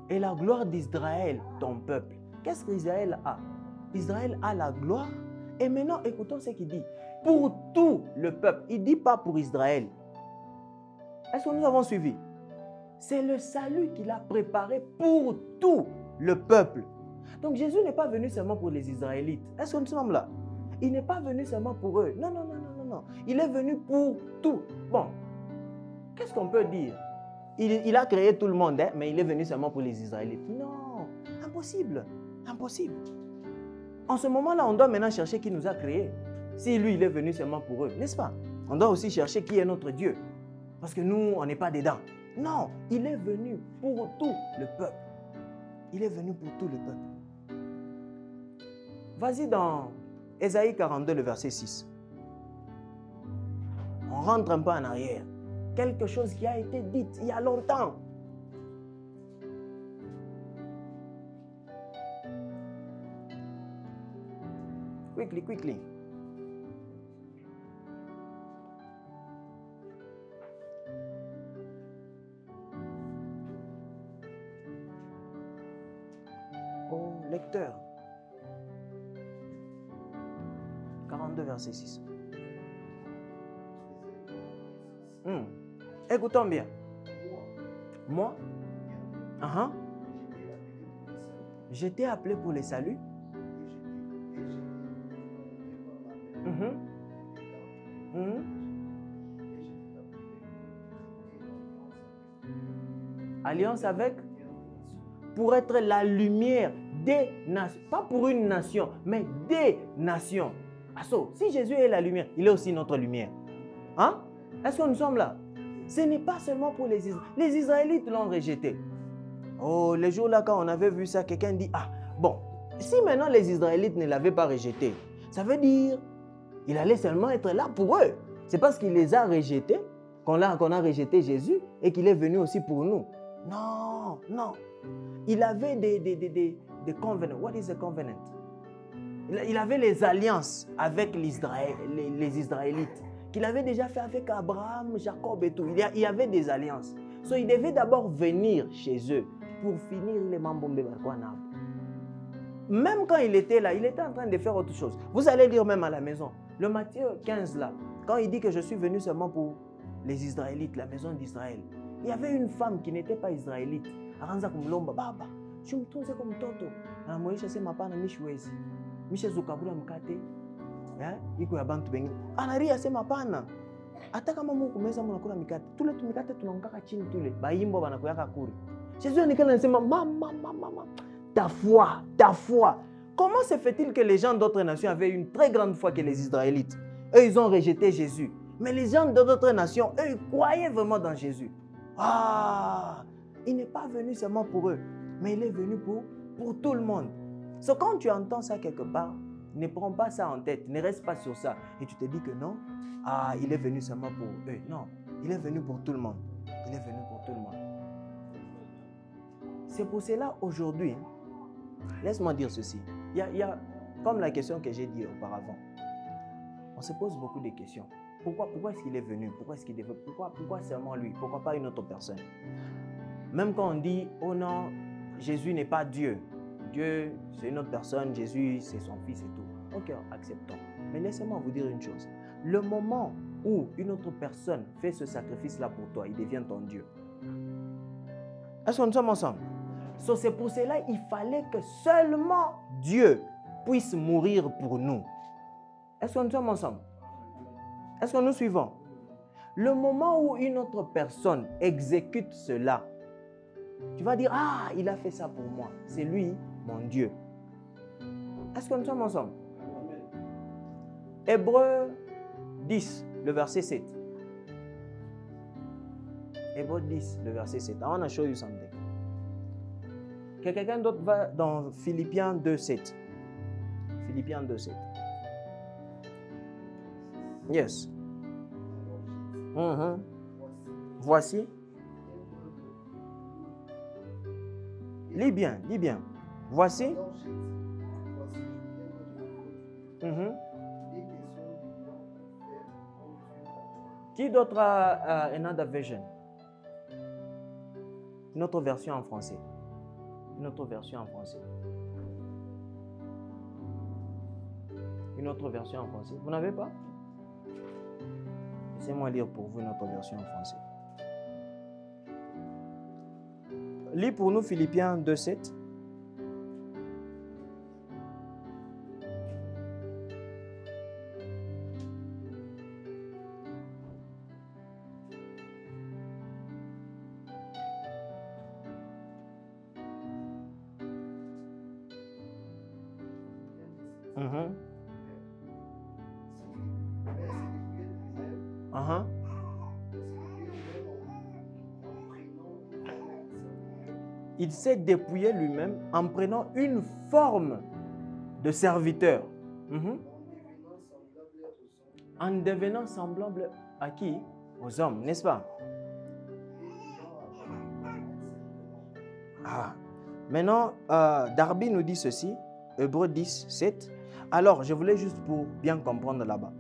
et la gloire d'Israël, ton peuple. Qu'est-ce qu'Israël a? Israël a la gloire. Et maintenant, écoutons ce qu'il dit. Pour tout le peuple. Il ne dit pas pour Israël. Est-ce que nous avons suivi? C'est le salut qu'il a préparé pour tout le peuple. Donc Jésus n'est pas venu seulement pour les Israélites. Est-ce que nous sommes là? Il n'est pas venu seulement pour eux. Non. Il est venu pour tout. Bon, qu'est-ce qu'on peut dire? Il a créé tout le monde, mais il est venu seulement pour les Israélites. Non, impossible. Impossible. En ce moment-là, on doit maintenant chercher qui nous a créés. Si lui, il est venu seulement pour eux, n'est-ce pas? On doit aussi chercher qui est notre Dieu. Parce que nous, on n'est pas dedans. Non, il est venu pour tout le peuple. Il est venu pour tout le peuple. Vas-y dans Ésaïe 42, le verset 6. On rentre un peu en arrière. Quelque chose qui a été dit il y a longtemps. Quickly. Oh, lecteur. 42, verset 6. Écoutons bien. Moi, j'étais appelé pour les saluts. Alliance avec? Pour être la lumière des nations. Pas pour une nation, mais des nations. Si Jésus est la lumière, il est aussi notre lumière. Est-ce que nous sommes là? Ce n'est pas seulement pour les Israélites. Les Israélites l'ont rejeté. Oh, les jours là, quand on avait vu ça, quelqu'un dit, si maintenant les Israélites ne l'avaient pas rejeté, ça veut dire qu'il allait seulement être là pour eux. C'est parce qu'il les a rejetés qu'on a rejeté Jésus et qu'il est venu aussi pour nous. Non. Il avait des covenants. What is a covenant? Il avait les alliances avec les Israélites qu'il avait déjà fait avec Abraham, Jacob et tout. Il y avait des alliances. Il devait d'abord venir chez eux pour finir les Mambombe Barkwanab. Même quand il était là, il était en train de faire autre chose. Vous allez lire même à la maison. Le Matthieu 15 là, quand il dit que je suis venu seulement pour les Israélites, la maison d'Israël. Il y avait une femme qui n'était pas israélite. Aranza kumlomba baba, chumtunze comme toto. Na moisha sema pana mishwezi. Misha zukabula mkate. Iko ya bantu bengine. Anaria sema pana. Hata kama Mungu kumeza mnakula mikate. Tule tumikate tunaongaka chini tule. Baimbo banakuyaka kuri. Yesu anikana anasema mama. ta foi, ta foi. Comment se fait-il que les gens d'autres nations avaient une très grande foi que les Israélites? Eux, ils ont rejeté Jésus. Mais les gens d'autres nations, eux, ils croyaient vraiment dans Jésus. Ah, il n'est pas venu seulement pour eux, mais il est venu pour tout le monde. So, quand tu entends ça quelque part, ne prends pas ça en tête, ne reste pas sur ça. Et tu te dis que non, il est venu seulement pour eux. Non, il est venu pour tout le monde. Il est venu pour tout le monde. C'est pour cela, aujourd'hui, laisse-moi dire ceci. Il y a, comme la question que j'ai dit auparavant, on se pose beaucoup de questions. Pourquoi est-ce qu'il est venu? Pourquoi est-ce qu'il est venu? Pourquoi seulement lui? Pourquoi pas une autre personne? Même quand on dit, oh non, Jésus n'est pas Dieu. Dieu, c'est une autre personne. Jésus, c'est son fils et tout. Ok, acceptons. Mais laissez-moi vous dire une chose. Le moment où une autre personne fait ce sacrifice-là pour toi, il devient ton Dieu. Est-ce que nous sommes ensemble? So, c'est pour cela qu'il fallait que seulement Dieu puisse mourir pour nous. Est-ce que nous sommes ensemble? Est-ce que nous suivons? Le moment où une autre personne exécute cela, tu vas dire, ah, il a fait ça pour moi. C'est lui, mon Dieu. Est-ce que nous sommes ensemble? Hébreux 10, le verset 7. Hébreux 10, le verset 7. I want to show you something. Que quelqu'un d'autre va dans Philippiens 2, 7. Philippiens 2, 7. Yes. Voici. Lis bien, lis bien. Voici. Qui d'autre a another version? Une autre version en français. Une autre version en français. Une autre version en français. Vous n'avez pas? Laissez-moi lire pour vous une autre version en français. Lis pour nous Philippiens 2, 7. Il s'est dépouillé lui-même en prenant une forme de serviteur. En devenant semblable à qui? Aux hommes, n'est-ce pas? Maintenant, Darby nous dit ceci, Hébreux 10, 7. Alors, je voulais juste pour bien comprendre là-bas.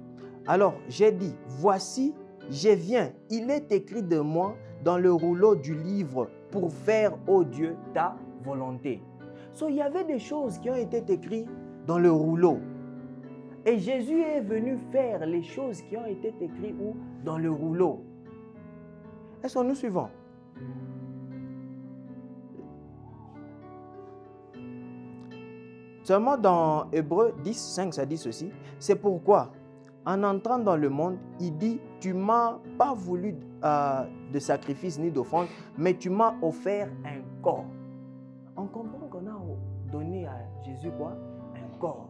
Alors, j'ai dit, voici, je viens. Il est écrit de moi dans le rouleau du livre pour faire, ô Dieu, ta volonté. So, il y avait des choses qui ont été écrites dans le rouleau. Et Jésus est venu faire les choses qui ont été écrites où? Dans le rouleau. Est-ce que nous suivons? Seulement dans Hébreux 10, 5, ça dit ceci. C'est pourquoi, en entrant dans le monde, il dit, tu m'as pas voulu de sacrifice ni d'offrande, mais tu m'as offert un corps. On comprend qu'on a donné à Jésus quoi? Un corps.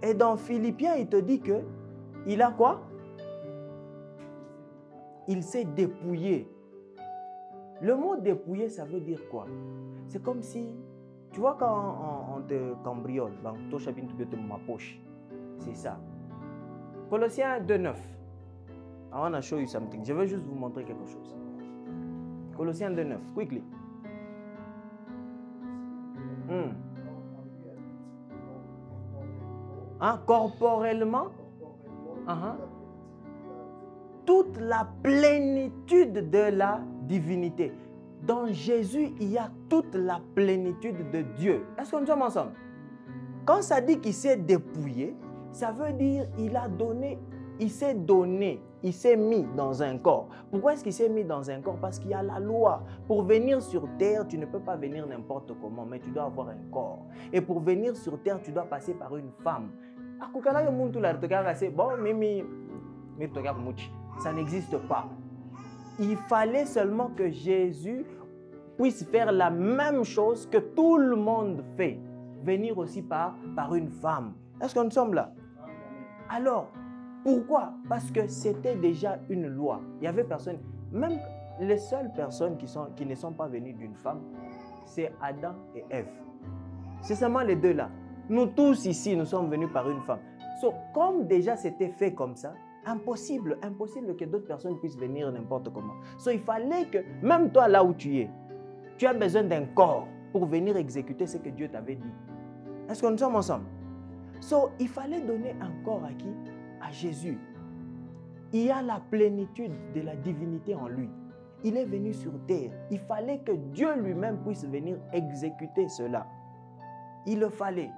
Et dans Philippiens, il te dit que il a quoi? Il s'est dépouillé. Le mot dépouillé, ça veut dire quoi? C'est comme si, tu vois quand on te cambriole, ma poche. C'est ça. Colossiens 2.9. I want to show you something. Je veux juste vous montrer quelque chose. Colossiens 2.9. Quickly. Corporellement. Toute la plénitude de la divinité. Dans Jésus, il y a toute la plénitude de Dieu. Est-ce que nous sommes ensemble? Quand ça dit qu'il s'est dépouillé, ça veut dire qu'il a donné, il s'est donné, il s'est mis dans un corps. Pourquoi est-ce qu'il s'est mis dans un corps? Parce qu'il y a la loi. Pour venir sur terre, tu ne peux pas venir n'importe comment, mais tu dois avoir un corps. Et pour venir sur terre, tu dois passer par une femme. Ça n'existe pas. Il fallait seulement que Jésus puisse faire la même chose que tout le monde fait. Venir aussi par une femme. Est-ce que nous sommes là? Alors, pourquoi? Parce que c'était déjà une loi. Il y avait personne, même les seules personnes qui ne sont pas venues d'une femme, c'est Adam et Ève. C'est seulement les deux là. Nous tous ici, nous sommes venus par une femme. So, comme déjà c'était fait comme ça, impossible que d'autres personnes puissent venir n'importe comment. So, il fallait que, même toi là où tu es, tu as besoin d'un corps pour venir exécuter ce que Dieu t'avait dit. Est-ce que nous sommes ensemble? So, il fallait donner un corps à qui? À Jésus. Il y a la plénitude de la divinité en lui. Il est venu sur terre. Il fallait que Dieu lui-même puisse venir exécuter cela. Il le fallait.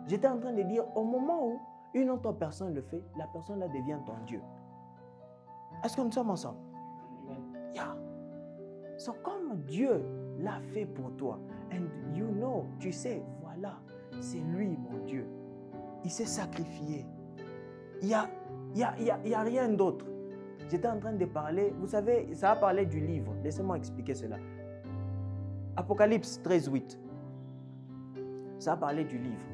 J'étais en train de dire, au moment où une autre personne le fait, la personne là devient ton Dieu. Est-ce que nous sommes ensemble? Yeah. So, comme Dieu l'a fait pour toi, and you know, tu sais, voilà, c'est lui mon Dieu. Il s'est sacrifié. Il y a rien d'autre. J'étais en train de parler, vous savez, ça a parlé du livre. Laissez-moi expliquer cela. Apocalypse 13:8. Ça a parlé du livre.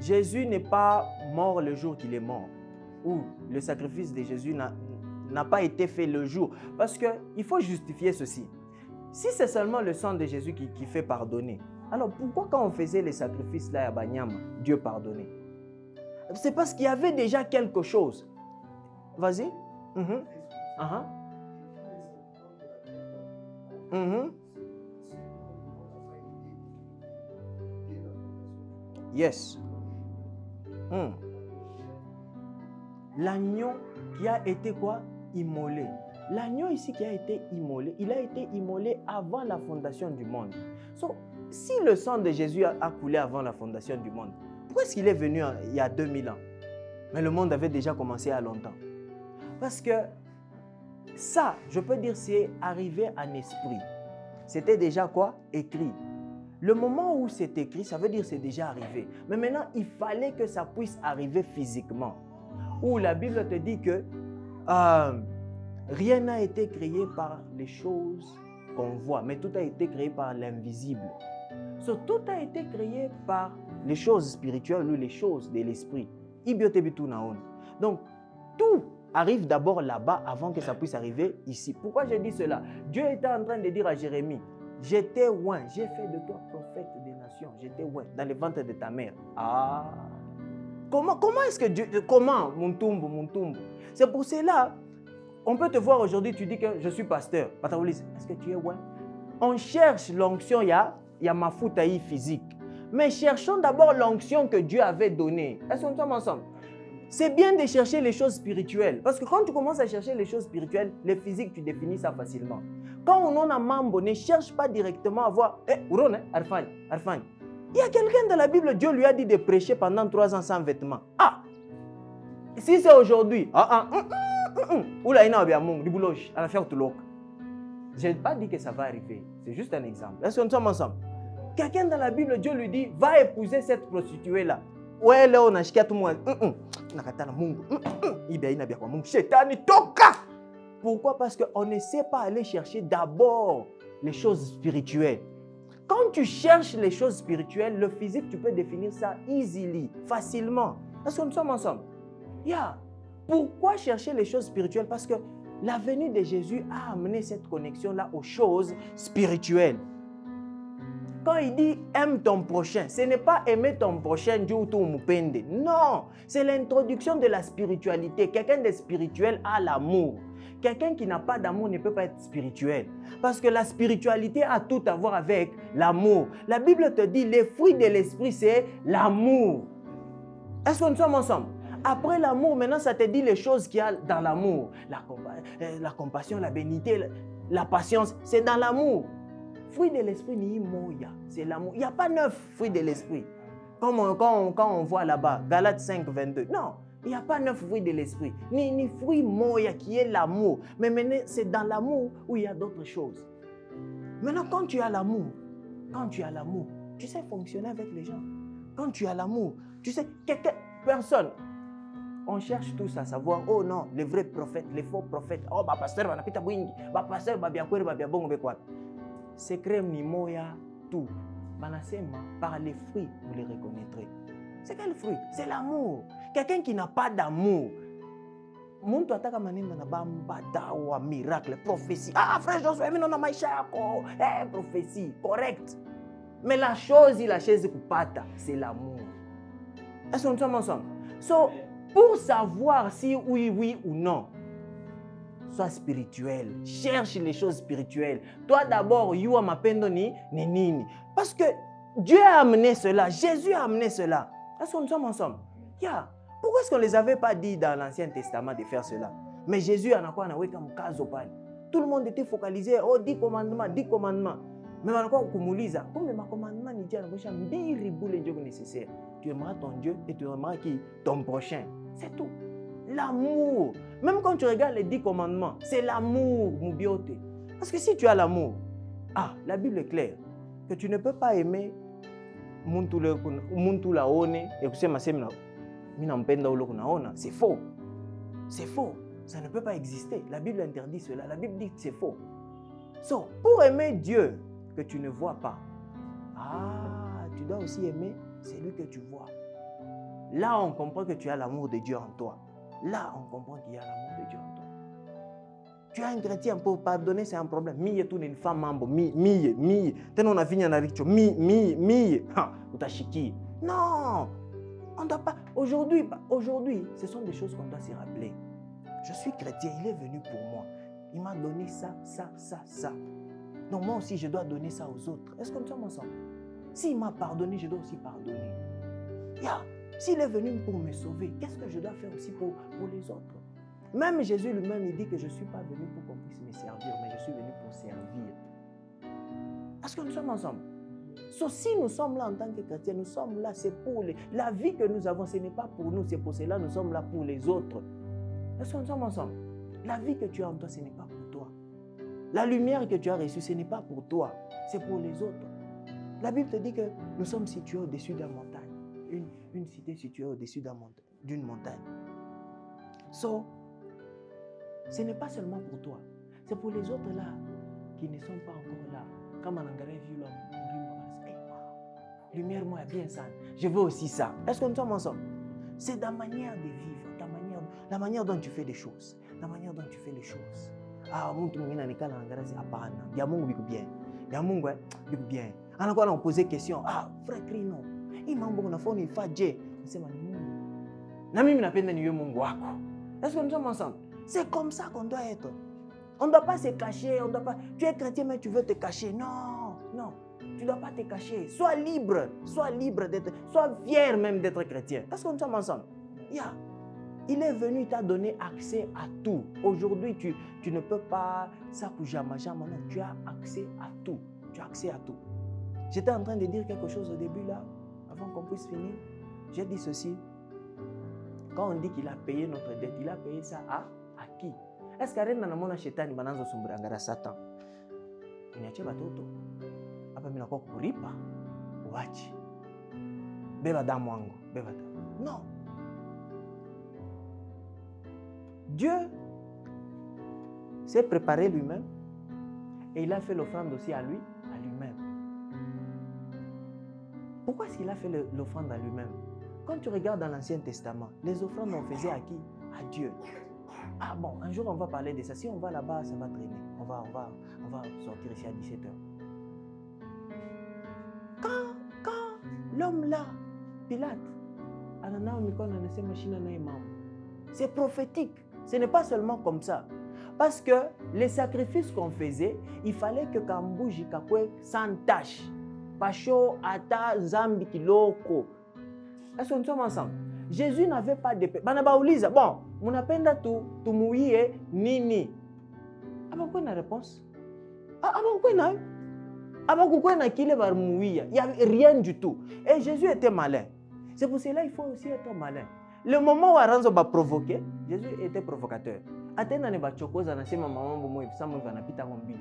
Jésus n'est pas mort le jour qu'il est mort. Ou le sacrifice de Jésus n'a pas été fait le jour. Parce qu'il faut justifier ceci. Si c'est seulement le sang de Jésus qui fait pardonner, alors pourquoi quand on faisait les sacrifices là à Banyama, Dieu pardonnait? C'est parce qu'il y avait déjà quelque chose. Vas-y. Yes. L'agneau qui a été quoi? Immolé. L'agneau ici qui a été immolé, il a été immolé avant la fondation du monde. So, si le sang de Jésus a coulé avant la fondation du monde, pourquoi est-ce qu'il est venu il y a 2000 ans? Mais le monde avait déjà commencé à longtemps. Parce que ça, je peux dire, c'est arrivé en esprit. C'était déjà quoi? Écrit. Le moment où c'est écrit, ça veut dire que c'est déjà arrivé. Mais maintenant, il fallait que ça puisse arriver physiquement. Où la Bible te dit que rien n'a été créé par les choses qu'on voit, mais tout a été créé par l'invisible. So, tout a été créé par les choses spirituelles ou les choses de l'esprit. Donc, tout arrive d'abord là-bas avant que ça puisse arriver ici. Pourquoi je dis cela? Dieu était en train de dire à Jérémie, j'étais loin, j'ai fait de toi prophète des nations, j'étais loin, dans le ventre de ta mère. Ah! Comment est-ce que Dieu... Comment, mon tombe? C'est pour cela, on peut te voir aujourd'hui, tu dis que je suis pasteur. Est-ce que tu es loin? On cherche l'onction, il y a ma foutaïe physique. Mais cherchons d'abord l'onction que Dieu avait donnée. Est-ce que nous sommes ensemble? C'est bien de chercher les choses spirituelles. Parce que quand tu commences à chercher les choses spirituelles, les physiques, tu définis ça facilement. Quand on en a mambo, ne cherche pas directement à voir, Arfani. Il y a quelqu'un dans la Bible, Dieu lui a dit de prêcher pendant 3 ans sans vêtements. Ah! Si c'est aujourd'hui, je n'ai pas dit que ça va arriver. C'est juste un exemple. Est-ce que nous sommes ensemble? Quelqu'un dans la Bible, Dieu lui dit, va épouser cette prostituée-là. Ouais, là, on a chiqué tout le monde. Pourquoi? Parce qu'on ne sait pas aller chercher d'abord les choses spirituelles. Quand tu cherches les choses spirituelles, le physique, tu peux définir ça easily, facilement. Est-ce que nous sommes ensemble? Yeah. Pourquoi chercher les choses spirituelles? Parce que la venue de Jésus a amené cette connexion-là aux choses spirituelles. Quand il dit « aime ton prochain », ce n'est pas aimer ton prochain, non, c'est l'introduction de la spiritualité. Quelqu'un de spirituel a l'amour. Quelqu'un qui n'a pas d'amour ne peut pas être spirituel. Parce que la spiritualité a tout à voir avec l'amour. La Bible te dit, les fruits de l'esprit, c'est l'amour. Est-ce que nous sommes ensemble? Après l'amour, maintenant, ça te dit les choses qu'il y a dans l'amour. La compassion, la bénité, la patience, c'est dans l'amour. Fruit de l'esprit, c'est l'amour. Il n'y a pas 9 fruits de l'esprit. Quand on voit là-bas, Galates 5, 22. Non. Il n'y a pas 9 fruits de l'esprit, ni fruit moya qui est l'amour. Mais maintenant, c'est dans l'amour où il y a d'autres choses. Maintenant, quand tu as l'amour, tu sais fonctionner avec les gens. Quand tu as l'amour, tu sais, personne. On cherche tous à savoir, oh non, les vrais prophètes, les faux prophètes. Oh, pasteur, pasteur, secret ni moya tout. Banasema, par les fruits, vous les reconnaîtrez. C'est quel fruit? C'est l'amour. Quelqu'un qui n'a pas d'amour. Muntu ataka maneno na bamba dawa miracle prophétie. Ah frère Josué, mimi naona maisha yako. Prophétie, correct. Mais la chose kupata, c'est l'amour. Est-ce que nous sommes ensemble? So, pour savoir si oui ou non, sois spirituel. Cherche les choses spirituelles. Toi d'abord, yua mapendo ni nini. Parce que Dieu a amené cela. Jésus a amené cela. Est-ce que nous sommes ensemble? Yeah. Pourquoi est-ce qu'on ne les avait pas dit dans l'Ancien Testament de faire cela? Mais Jésus en a quoi? Tout le monde était focalisé. Oh, 10 commandements, 10 commandements. Mais on a quoi? Comme les commandements, nécessaire. Tu aimeras ton Dieu et tu aimeras ton prochain. C'est tout. L'amour. Même quand tu regardes les 10 commandements, c'est l'amour, Mubiote. Parce que si tu as l'amour, la Bible est claire, que tu ne peux pas aimer Muntu la one et kusema sema mina mpenda ulo kunaona, c'est faux. C'est faux. Ça ne peut pas exister. La Bible interdit cela. La Bible dit que c'est faux. So, pour aimer Dieu que tu ne vois pas, tu dois aussi aimer celui que tu vois. Là, on comprend que tu as l'amour de Dieu en toi. Là, on comprend qu'il y a l'amour de Dieu en toi. Tu as un chrétien, pour pardonner, c'est un problème. Miye tu une femme mambo, miye. Teno na vinya na richo, miye. Utashiki. Non, on ne doit pas. Aujourd'hui, ce sont des choses qu'on doit se rappeler. Je suis chrétien, il est venu pour moi. Il m'a donné ça. Donc moi aussi, je dois donner ça aux autres. Est-ce que nous sommes ensemble? S'il m'a pardonné, je dois aussi pardonner. S'il est venu pour me sauver, qu'est-ce que je dois faire aussi pour les autres? Même Jésus lui-même, il dit que je ne suis pas venu pour qu'on puisse me servir, mais je suis venu pour servir. Est-ce que nous sommes ensemble? Si nous sommes là en tant que chrétiens, nous sommes là, c'est pour la vie que nous avons, ce n'est pas pour nous, c'est pour cela que nous sommes là pour les autres. Est-ce que nous sommes ensemble? La vie que tu as en toi, ce n'est pas pour toi. La lumière que tu as reçue, ce n'est pas pour toi, c'est pour les autres. La Bible te dit que nous sommes situés au-dessus d'une montagne. Une cité située au-dessus d'une montagne. Ce n'est pas seulement pour toi, c'est pour les autres là qui ne sont pas encore là. Comme on a vu là, lumière moi bien ça. Je veux aussi ça. Est-ce que nous sommes ensemble? C'est ta manière de vivre, la manière dont tu fais des choses, la manière dont tu fais les choses. Mtu mwingine anikala angalia hapana. Ya Mungu biko bien. Ya Mungu biko bien. Anakuwa anaposer question. Frère Crino. Hii mambo unafanya ifaje? Nasema ni Mungu. Na mimi napenda niwe Mungu wako. Est-ce que nous sommes ensemble? C'est comme ça qu'on doit être. On ne doit pas se cacher, on doit pas. Tu es chrétien mais tu veux te cacher. Non. Tu ne dois pas te cacher. Sois libre d'être, sois fier même d'être chrétien. Est-ce que nous sommes ensemble? Il est venu, il t'a donné accès à tout. Aujourd'hui, tu ne peux pas ça pour jamais. Non, tu as accès à tout. J'étais en train de dire quelque chose au début là, avant qu'on puisse finir. J'ai dit ceci. Quand on dit qu'il a payé notre dette, il a payé ça à qui? Est-ce qu'il y a un homme qui a été Satan? Il n'y a pas d'autre. Après, il y a kuripa. Wachi. Beba damango. Non. Dieu s'est préparé lui-même et il a fait l'offrande aussi à lui-même. Pourquoi est-ce qu'il a fait l'offrande à lui-même? Quand tu regardes dans l'Ancien Testament, les offrandes on faisait à qui? À Dieu. Un jour on va parler de ça. Si on va là-bas, ça va traîner. On va sortir ici à 17h. Quand l'homme là, Pilate, c'est prophétique. Ce n'est pas seulement comme ça. Parce que les sacrifices qu'on faisait, il fallait que Kambouji kakwe sans tâche. Pacho ata zambi kiloko. Est-ce que nous sommes ensemble? Jésus n'avait pas de... Banabauliza, bon, munapenda tumuie nini? Pourquoi une réponse? Pourquoi na kile barmuia? Il n'y avait rien du tout. Et Jésus était malin. C'est pour cela qu'il faut aussi être malin. Le moment où Aranzo va provoquer, Jésus était provocateur. Atena ne bachokoza nasema mambo moyo samu vanapita ngombi.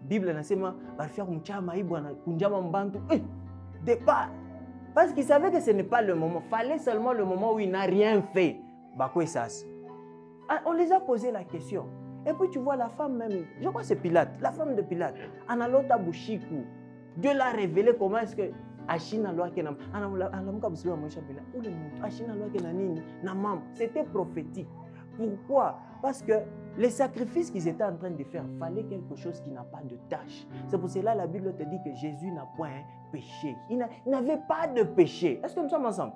Bible nasema bafia kumchama ibu kunjama mbantu. Départ. Parce qu'il savait que ce n'est pas le moment. Fallait seulement le moment où il n'a rien fait. On les a posé la question. Et puis tu vois la femme même, je crois que c'est Pilate, la femme de Pilate, Analota Bushiku. Dieu l'a révélé comment est-ce que Ashina loi kenam, Anamuka Bushiku Mosha Pilate, ou le monde, Ashina loi kenanini, namam, c'était prophétique. Pourquoi? Parce que les sacrifices qu'ils étaient en train de faire, fallait quelque chose qui n'a pas de tâche. C'est pour cela que la Bible te dit que Jésus n'a point péché. Il n'avait pas de péché. Est-ce que nous sommes ensemble?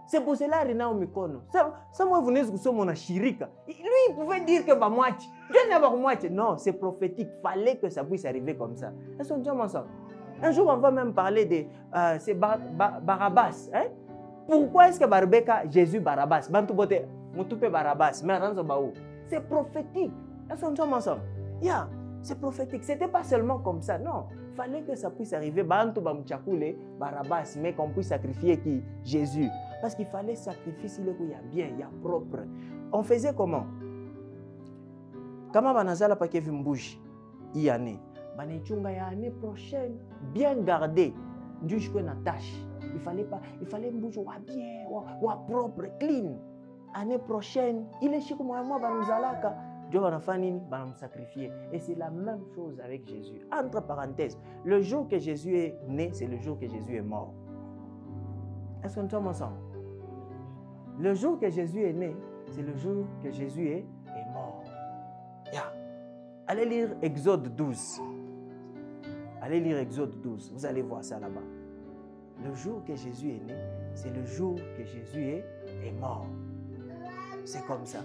C'est pour cela que Rina Omikono. Ça moi venez que sommes mon shirika. Lui il pouvait dire que bah moitié. Dieu n'a pas moitié. Non, c'est prophétique. Fallait que ça puisse arriver comme ça. Est-ce que nous sommes ensemble? Un jour on va même parler de c'est Barabbas. Hein? Pourquoi est-ce que Barbeka Jésus Barabbas? Bantu bote mutupe Barabbas. Mais ranzo baou. C'est prophétique. Est-ce que nous sommes ensemble? Yeah. C'est prophétique. Ce n'était pas seulement comme ça. Non. Il fallait que ça puisse arriver. Bantu bamchakule Barabbas. Mais qu'on puisse sacrifier qui? Jésus. Parce qu'il fallait sacrifier s'il y a bien, il y a propre. On faisait comment? Comment banazala pa kevi mbouji y année. Banechunga ya année prochaine bien gardé. Jusqu'à na tâche. Il fallait mbouji wa bien, wa propre, clean. Année prochaine, il est chic moi banazalaka. Dieu va faire nini, va nous sacrifier. Et c'est la même chose avec Jésus. Entre parenthèses, le jour que Jésus est né, c'est le jour que Jésus est mort. Est-ce que nous sommes ensemble? Le jour que Jésus est né, c'est le jour que Jésus est mort. Yeah. Allez lire Exode 12. Allez lire Exode 12. Vous allez voir ça là-bas. Le jour que Jésus est né, c'est le jour que Jésus est mort. C'est comme ça.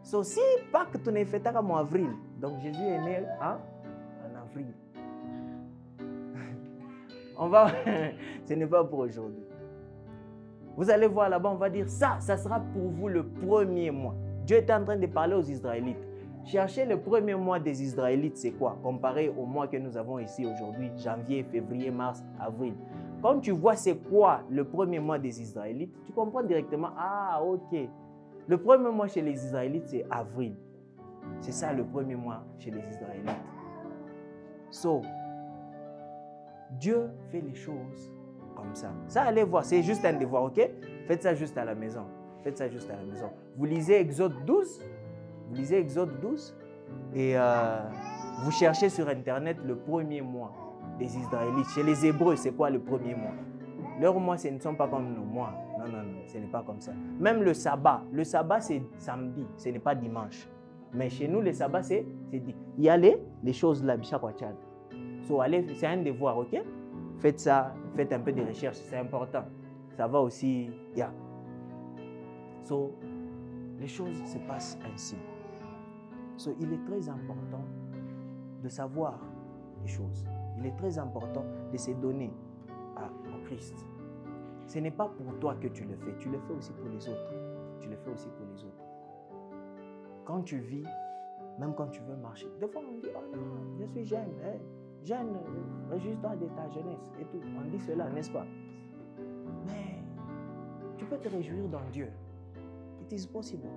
So, si Pâques, tu n'es fait qu'en avril, donc Jésus est né en avril. On va. Ce n'est pas pour aujourd'hui. Vous allez voir là-bas, on va dire ça sera pour vous le premier mois. Dieu est en train de parler aux Israélites. Cherchez le premier mois des Israélites, c'est quoi? Comparé au mois que nous avons ici aujourd'hui, janvier, février, mars, avril. Quand tu vois c'est quoi le premier mois des Israélites, tu comprends directement, ah ok. Le premier mois chez les Israélites, c'est avril. C'est ça le premier mois chez les Israélites. So, Dieu fait les choses comme ça. Ça, allez voir, c'est juste un devoir, ok? Faites ça juste à la maison. Faites ça juste à la maison. Vous lisez Exode 12. Vous lisez Exode 12. Et vous cherchez sur Internet le premier mois des Israélites. Chez les Hébreux, c'est quoi le premier mois? Leurs mois, ce ne sont pas comme nos mois. Non, non, non, ce n'est pas comme ça. Même le sabbat. Le sabbat, c'est samedi. Ce n'est pas dimanche. Mais chez nous, le sabbat, c'est dit. Il y a les choses là, so, allez, c'est un devoir, ok? Faites ça, faites un peu de recherche, c'est important. Ça va aussi, yeah. So, les choses se passent ainsi. So, il est très important de savoir les choses. Il est très important de se donner au Christ. Ce n'est pas pour toi que tu le fais aussi pour les autres. Tu le fais aussi pour les autres. Quand tu vis, même quand tu veux marcher, des fois on dit, oh non, je suis jeune, hein? Jeune, réjouis-toi de ta jeunesse et tout. On dit cela, n'est-ce pas? Mais tu peux te réjouir dans Dieu. It is possible.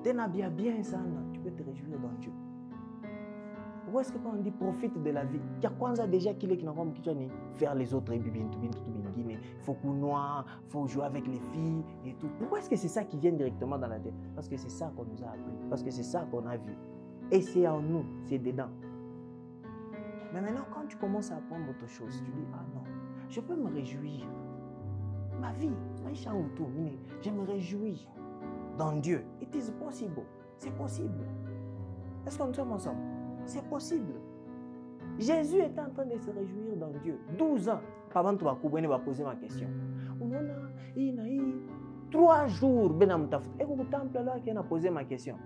Bien ça, tu peux te réjouir dans Dieu. Où est-ce que quand on dit profite de la vie, il y a quoi déjà qui est comme qui faire les autres, il faut qu'on noie, il faut jouer avec les filles et tout. Pourquoi est-ce que c'est ça qui vient directement dans la tête? Parce que c'est ça qu'on nous a appris, parce que c'est ça qu'on a vu. Et c'est en nous, c'est dedans. Mais maintenant, quand tu commences à apprendre autre chose, tu dis, ah non, je peux me réjouir. Ma vie, je me réjouis dans Dieu. It is possible. C'est possible. Est-ce que nous sommes ensemble? C'est possible. Jésus est en train de se réjouir dans Dieu. 12 ans. Avant de va poser ma question. 3 jours, et au temple là, qui a posé ma question.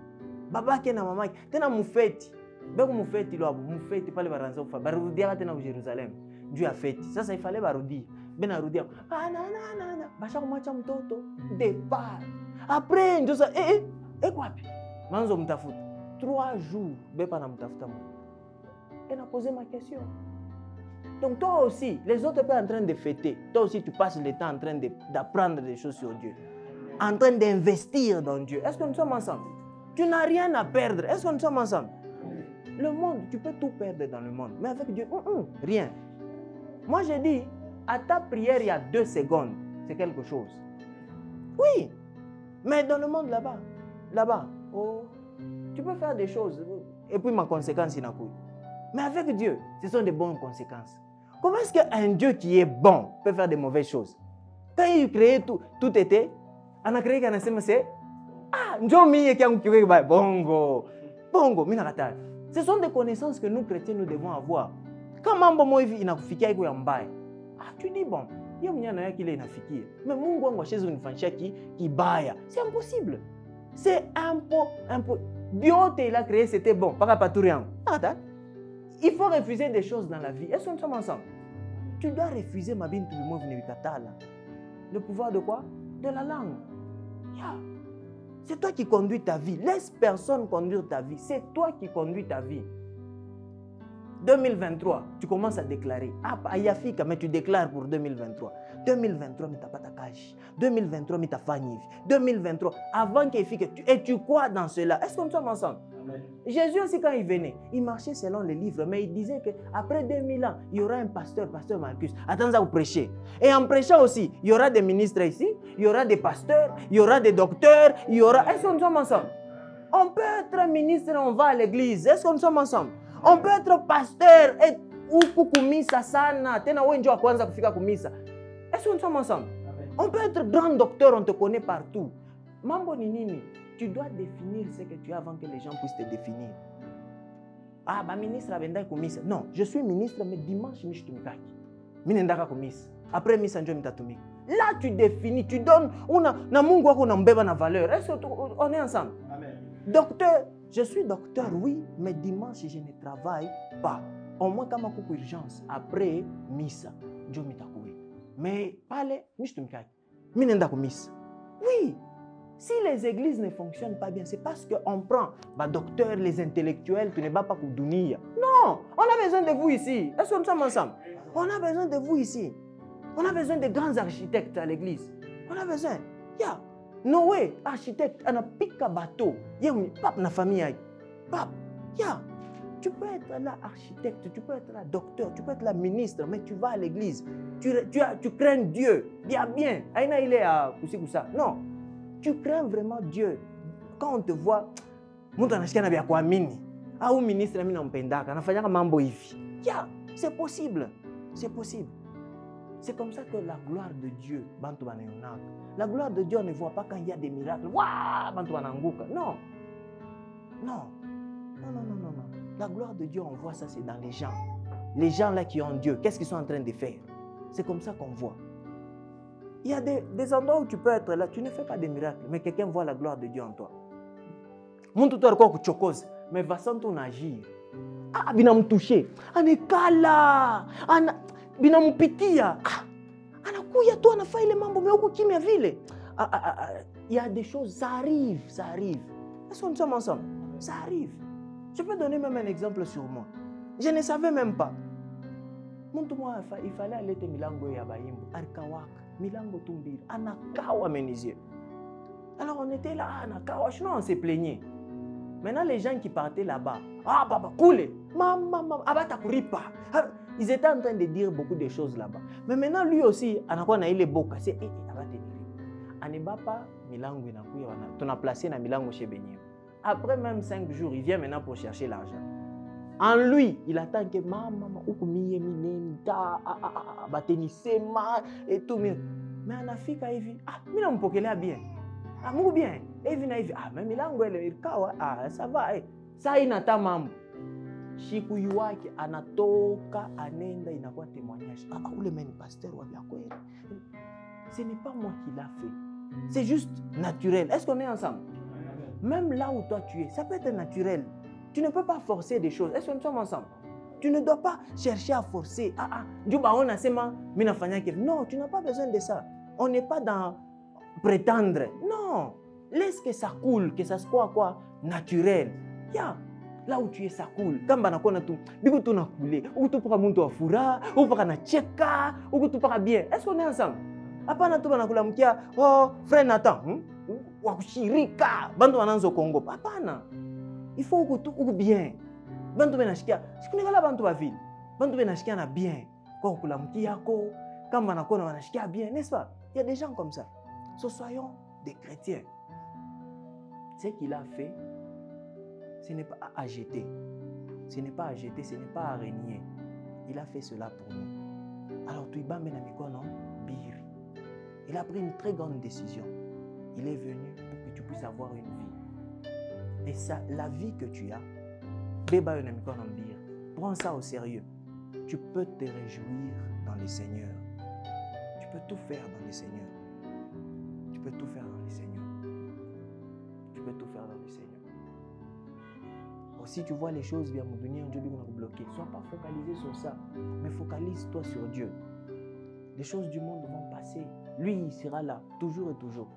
Baba qui a maman, tu as mon fête. Mon fête, pas le baranzo, baroudia tena au Jérusalem. Dieu a fait. Ça, il fallait baroudir. Benaroudia. Ah, non. Bachar macha mtoto. Départ. Après, Dieu ça. Quoi? Manzo mtafuta. 3 jours, Bepa na mtafuta moi. Elle a posé ma question. Donc toi aussi, les autres sont en train de fêter. Toi aussi, tu passes le temps en train d'apprendre des choses sur Dieu. En train d'investir dans Dieu. Est-ce que nous sommes ensemble? Tu n'as rien à perdre. Est-ce que nous sommes ensemble? Le monde, tu peux tout perdre dans le monde. Mais avec Dieu, rien. Moi, je dis, à ta prière, il y a 2 secondes. C'est quelque chose. Oui. Mais dans le monde là-bas, oh, Tu peux faire des choses. Et puis ma conséquence, il n'a pas. Mais avec Dieu, ce sont des bonnes conséquences. Comment est-ce qu'un Dieu qui est bon peut faire des mauvaises choses? Quand il créait tout était, on a créé qu'un c'est bongo. Bongo, minakata. Ce sont des connaissances que nous chrétiens nous devons avoir. Quand mambo moivi inakufikia iko ya mbaya. Tu dis bon, il y a mnyana yake ile inafikia. Mais Mungu wangu asheze unifanyisha kibaya. C'est impossible. C'est impossible. Dieu il a créé, c'était bon. Pas tout rien. Il faut refuser des choses dans la vie. Est-ce qu'on sommes ensemble? Tu dois refuser ma bine le pouvoir de quoi? De la langue. Yeah. C'est toi qui conduis ta vie. Laisse personne conduire ta vie. C'est toi qui conduis ta vie. 2023, tu commences à déclarer. Ayafika, mais tu déclares pour 2023. 2023, mais tu n'as pas ta cage. 2023, mais tu as fini. 2023, avant qu'il fique, et tu crois dans cela. Est-ce que nous sommes ensemble? Amen. Jésus aussi, quand il venait, il marchait selon les livres, mais il disait qu'après 2000 ans, il y aura un pasteur Marcus. Attends à vous prêcher. Et en prêchant aussi, il y aura des ministres ici, il y aura des pasteurs, il y aura des docteurs, il y aura... Est-ce que nous sommes ensemble? On peut être ministre et on va à l'église. Est-ce que nous sommes ensemble? On peut être pasteur et ou kumisa sana. Tena wewe ndio kwanza kufika kumisa. Est-ce que nous sommes ensemble? Amen. On peut être grand docteur, on te connaît partout. Mambo ni nini? Tu dois définir ce que tu es avant que les gens puissent te définir. Ministre abenda kumisa. Non, je suis ministre mais dimanche je tumikaki. Mimi ndaka kumisa. Après misa ndio mitatumika. Là tu définis, tu donnes na Mungu wako unambeba na valeur. Est-ce qu'on est ensemble? Amen. Docteur, je suis docteur, oui, mais dimanche, je ne travaille pas. Au moins, quand il y a urgence, après missa, je vais m'attaquer. Mais, parlez, je vais m'attaquer. Oui, si les églises ne fonctionnent pas bien, c'est parce qu'on prend les docteurs, les intellectuels, tu ne vas pas pour Dunia. Non, on a besoin de vous ici. Est-ce que nous sommes ensemble? On a besoin de vous ici. On a besoin de grands architectes à l'église. On a besoin. Yeah. Noé, architecte, on a piqué un bateau. Il y a une pape dans la famille. Pape, yeah. Tu peux être là architecte, tu peux être là docteur, tu peux être là ministre, mais tu vas à l'église. Tu crains Dieu. Bien. Aïna, il est à Koussa. Non. Tu crains vraiment Dieu. Quand on te voit, ou ministre, yeah, c'est possible. C'est possible. C'est comme ça que la gloire de Dieu, la gloire de Dieu, on ne voit pas quand il y a des miracles. Non. La gloire de Dieu, on voit ça, c'est dans les gens. Les gens là qui ont Dieu, qu'est-ce qu'ils sont en train de faire? C'est comme ça qu'on voit. Il y a des endroits où tu peux être là, tu ne fais pas des miracles, mais quelqu'un voit la gloire de Dieu en toi. Mais va sans ton agir. Binam touché. Anekala. Binam pitia. Anakuya toi na fait les mambo mais uko kimia vile. Il y a des choses, ça arrive. Est-ce qu'on sommes ensemble? Ça arrive. Je peux donner même un exemple sur moi. Je ne savais même pas. Il fallait aller te milango ya baimbo. Arkawaka. Milango tumbir. Anakawa menizie. Alors on était là, anakawa. On s'est plaigné. Maintenant les gens qui partaient là-bas. Baba, coule. Maman, abata kuripa. Ils étaient en train de dire beaucoup de choses là-bas. Mais maintenant lui aussi, anakuwa na ile boka. C'est abate niri. Anebapa milango inakuya wana. On a placé na milango chez Benyem. Après même 5 jours, il vient maintenant pour chercher l'argent. En lui, il attend que maman, ukumiye minenta, batenisema et tout. Mais en Afrique, il vit, mina mpokele bien. Mungu bien. Et vient il vit, mais milango ele kawa, ça va. Ça inata mambo. Shiku yuwake anatoka anenda inakuwa témoignage. Ule meni pasteur wa bien kweli. Ce n'est pas moi qui l'a fait. C'est juste naturel. Est-ce qu'on est ensemble? Même là où toi tu es, ça peut être naturel. Tu ne peux pas forcer des choses. Est-ce que nous sommes ensemble? Tu ne dois pas chercher à forcer. Non, tu n'as pas besoin de ça. On n'est pas dans prétendre. Non. Laisse que ça coule, que ça soit quoi? Naturel. Yeah. Là où tu es, ça coule. Quand tu as coulé, ou tu peux monter à fura, ou tu peux checker, ou tu peux bien. Est-ce qu'on est ensemble? Apana tu vas kula mkia, frère Nathan, wakushirika, bantu wananzo Congo. Apana. Il faut que tu bien. Bantu benashikia, sikunekala bantu ba ville. Bantu benashikia na bien. Kwa kula mkia ko, kama nakona wanashikia bien, n'est-ce pas? Il y a des gens comme ça. Soyons des chrétiens. Ce qu'il a fait, Ce n'est pas à jeter. Ce n'est pas à jeter, ce n'est pas à renier. Il a fait cela pour nous. Alors, tu vas mettre bir. Il a pris une très grande décision. Il est venu pour que tu puisses avoir une vie. Et ça, la vie que tu as, prends ça au sérieux. Tu peux te réjouir dans le Seigneur. Tu peux tout faire dans le Seigneur. Tu peux tout faire dans le Seigneur. Tu peux tout faire dans le Seigneur. Si tu vois les choses bien bloquées, sois pas focalisé sur ça, mais focalise-toi sur Dieu. Les choses du monde vont passer. Lui, il sera là, toujours et toujours.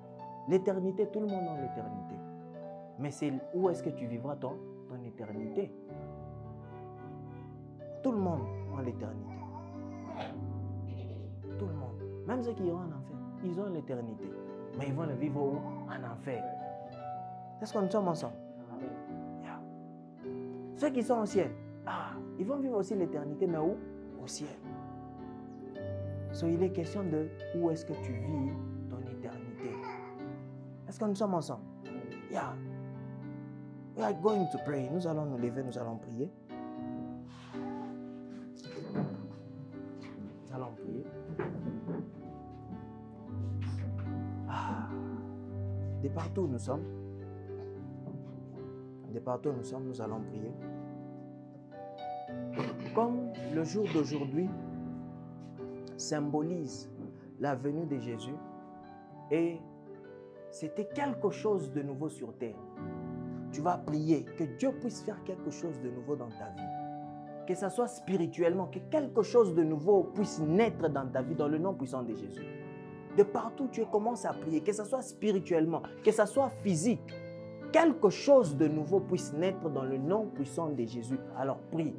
L'éternité, tout le monde a l'éternité. Mais c'est où est-ce que tu vivras ton éternité? Tout le monde a l'éternité. Tout le monde. Même ceux qui iront en enfer, ils ont l'éternité. Mais ils vont le vivre où? En enfer. Est-ce que nous sommes ensemble? Yeah. Ceux qui sont au ciel, ils vont vivre aussi l'éternité, mais où? Au ciel. So, il est question de où est-ce que tu vis ton éternité. Est-ce que nous sommes ensemble? Yeah. We are going to pray. Nous allons nous lever, nous allons prier. Nous allons prier. De partout où nous sommes, nous allons prier. Comme le jour d'aujourd'hui symbolise la venue de Jésus et c'était quelque chose de nouveau sur terre. Tu vas prier que Dieu puisse faire quelque chose de nouveau dans ta vie. Que ce soit spirituellement, que quelque chose de nouveau puisse naître dans ta vie dans le nom puissant de Jésus. De partout où tu commences à prier, que ce soit spirituellement, que ce soit physique, quelque chose de nouveau puisse naître dans le nom puissant de Jésus. Alors prie.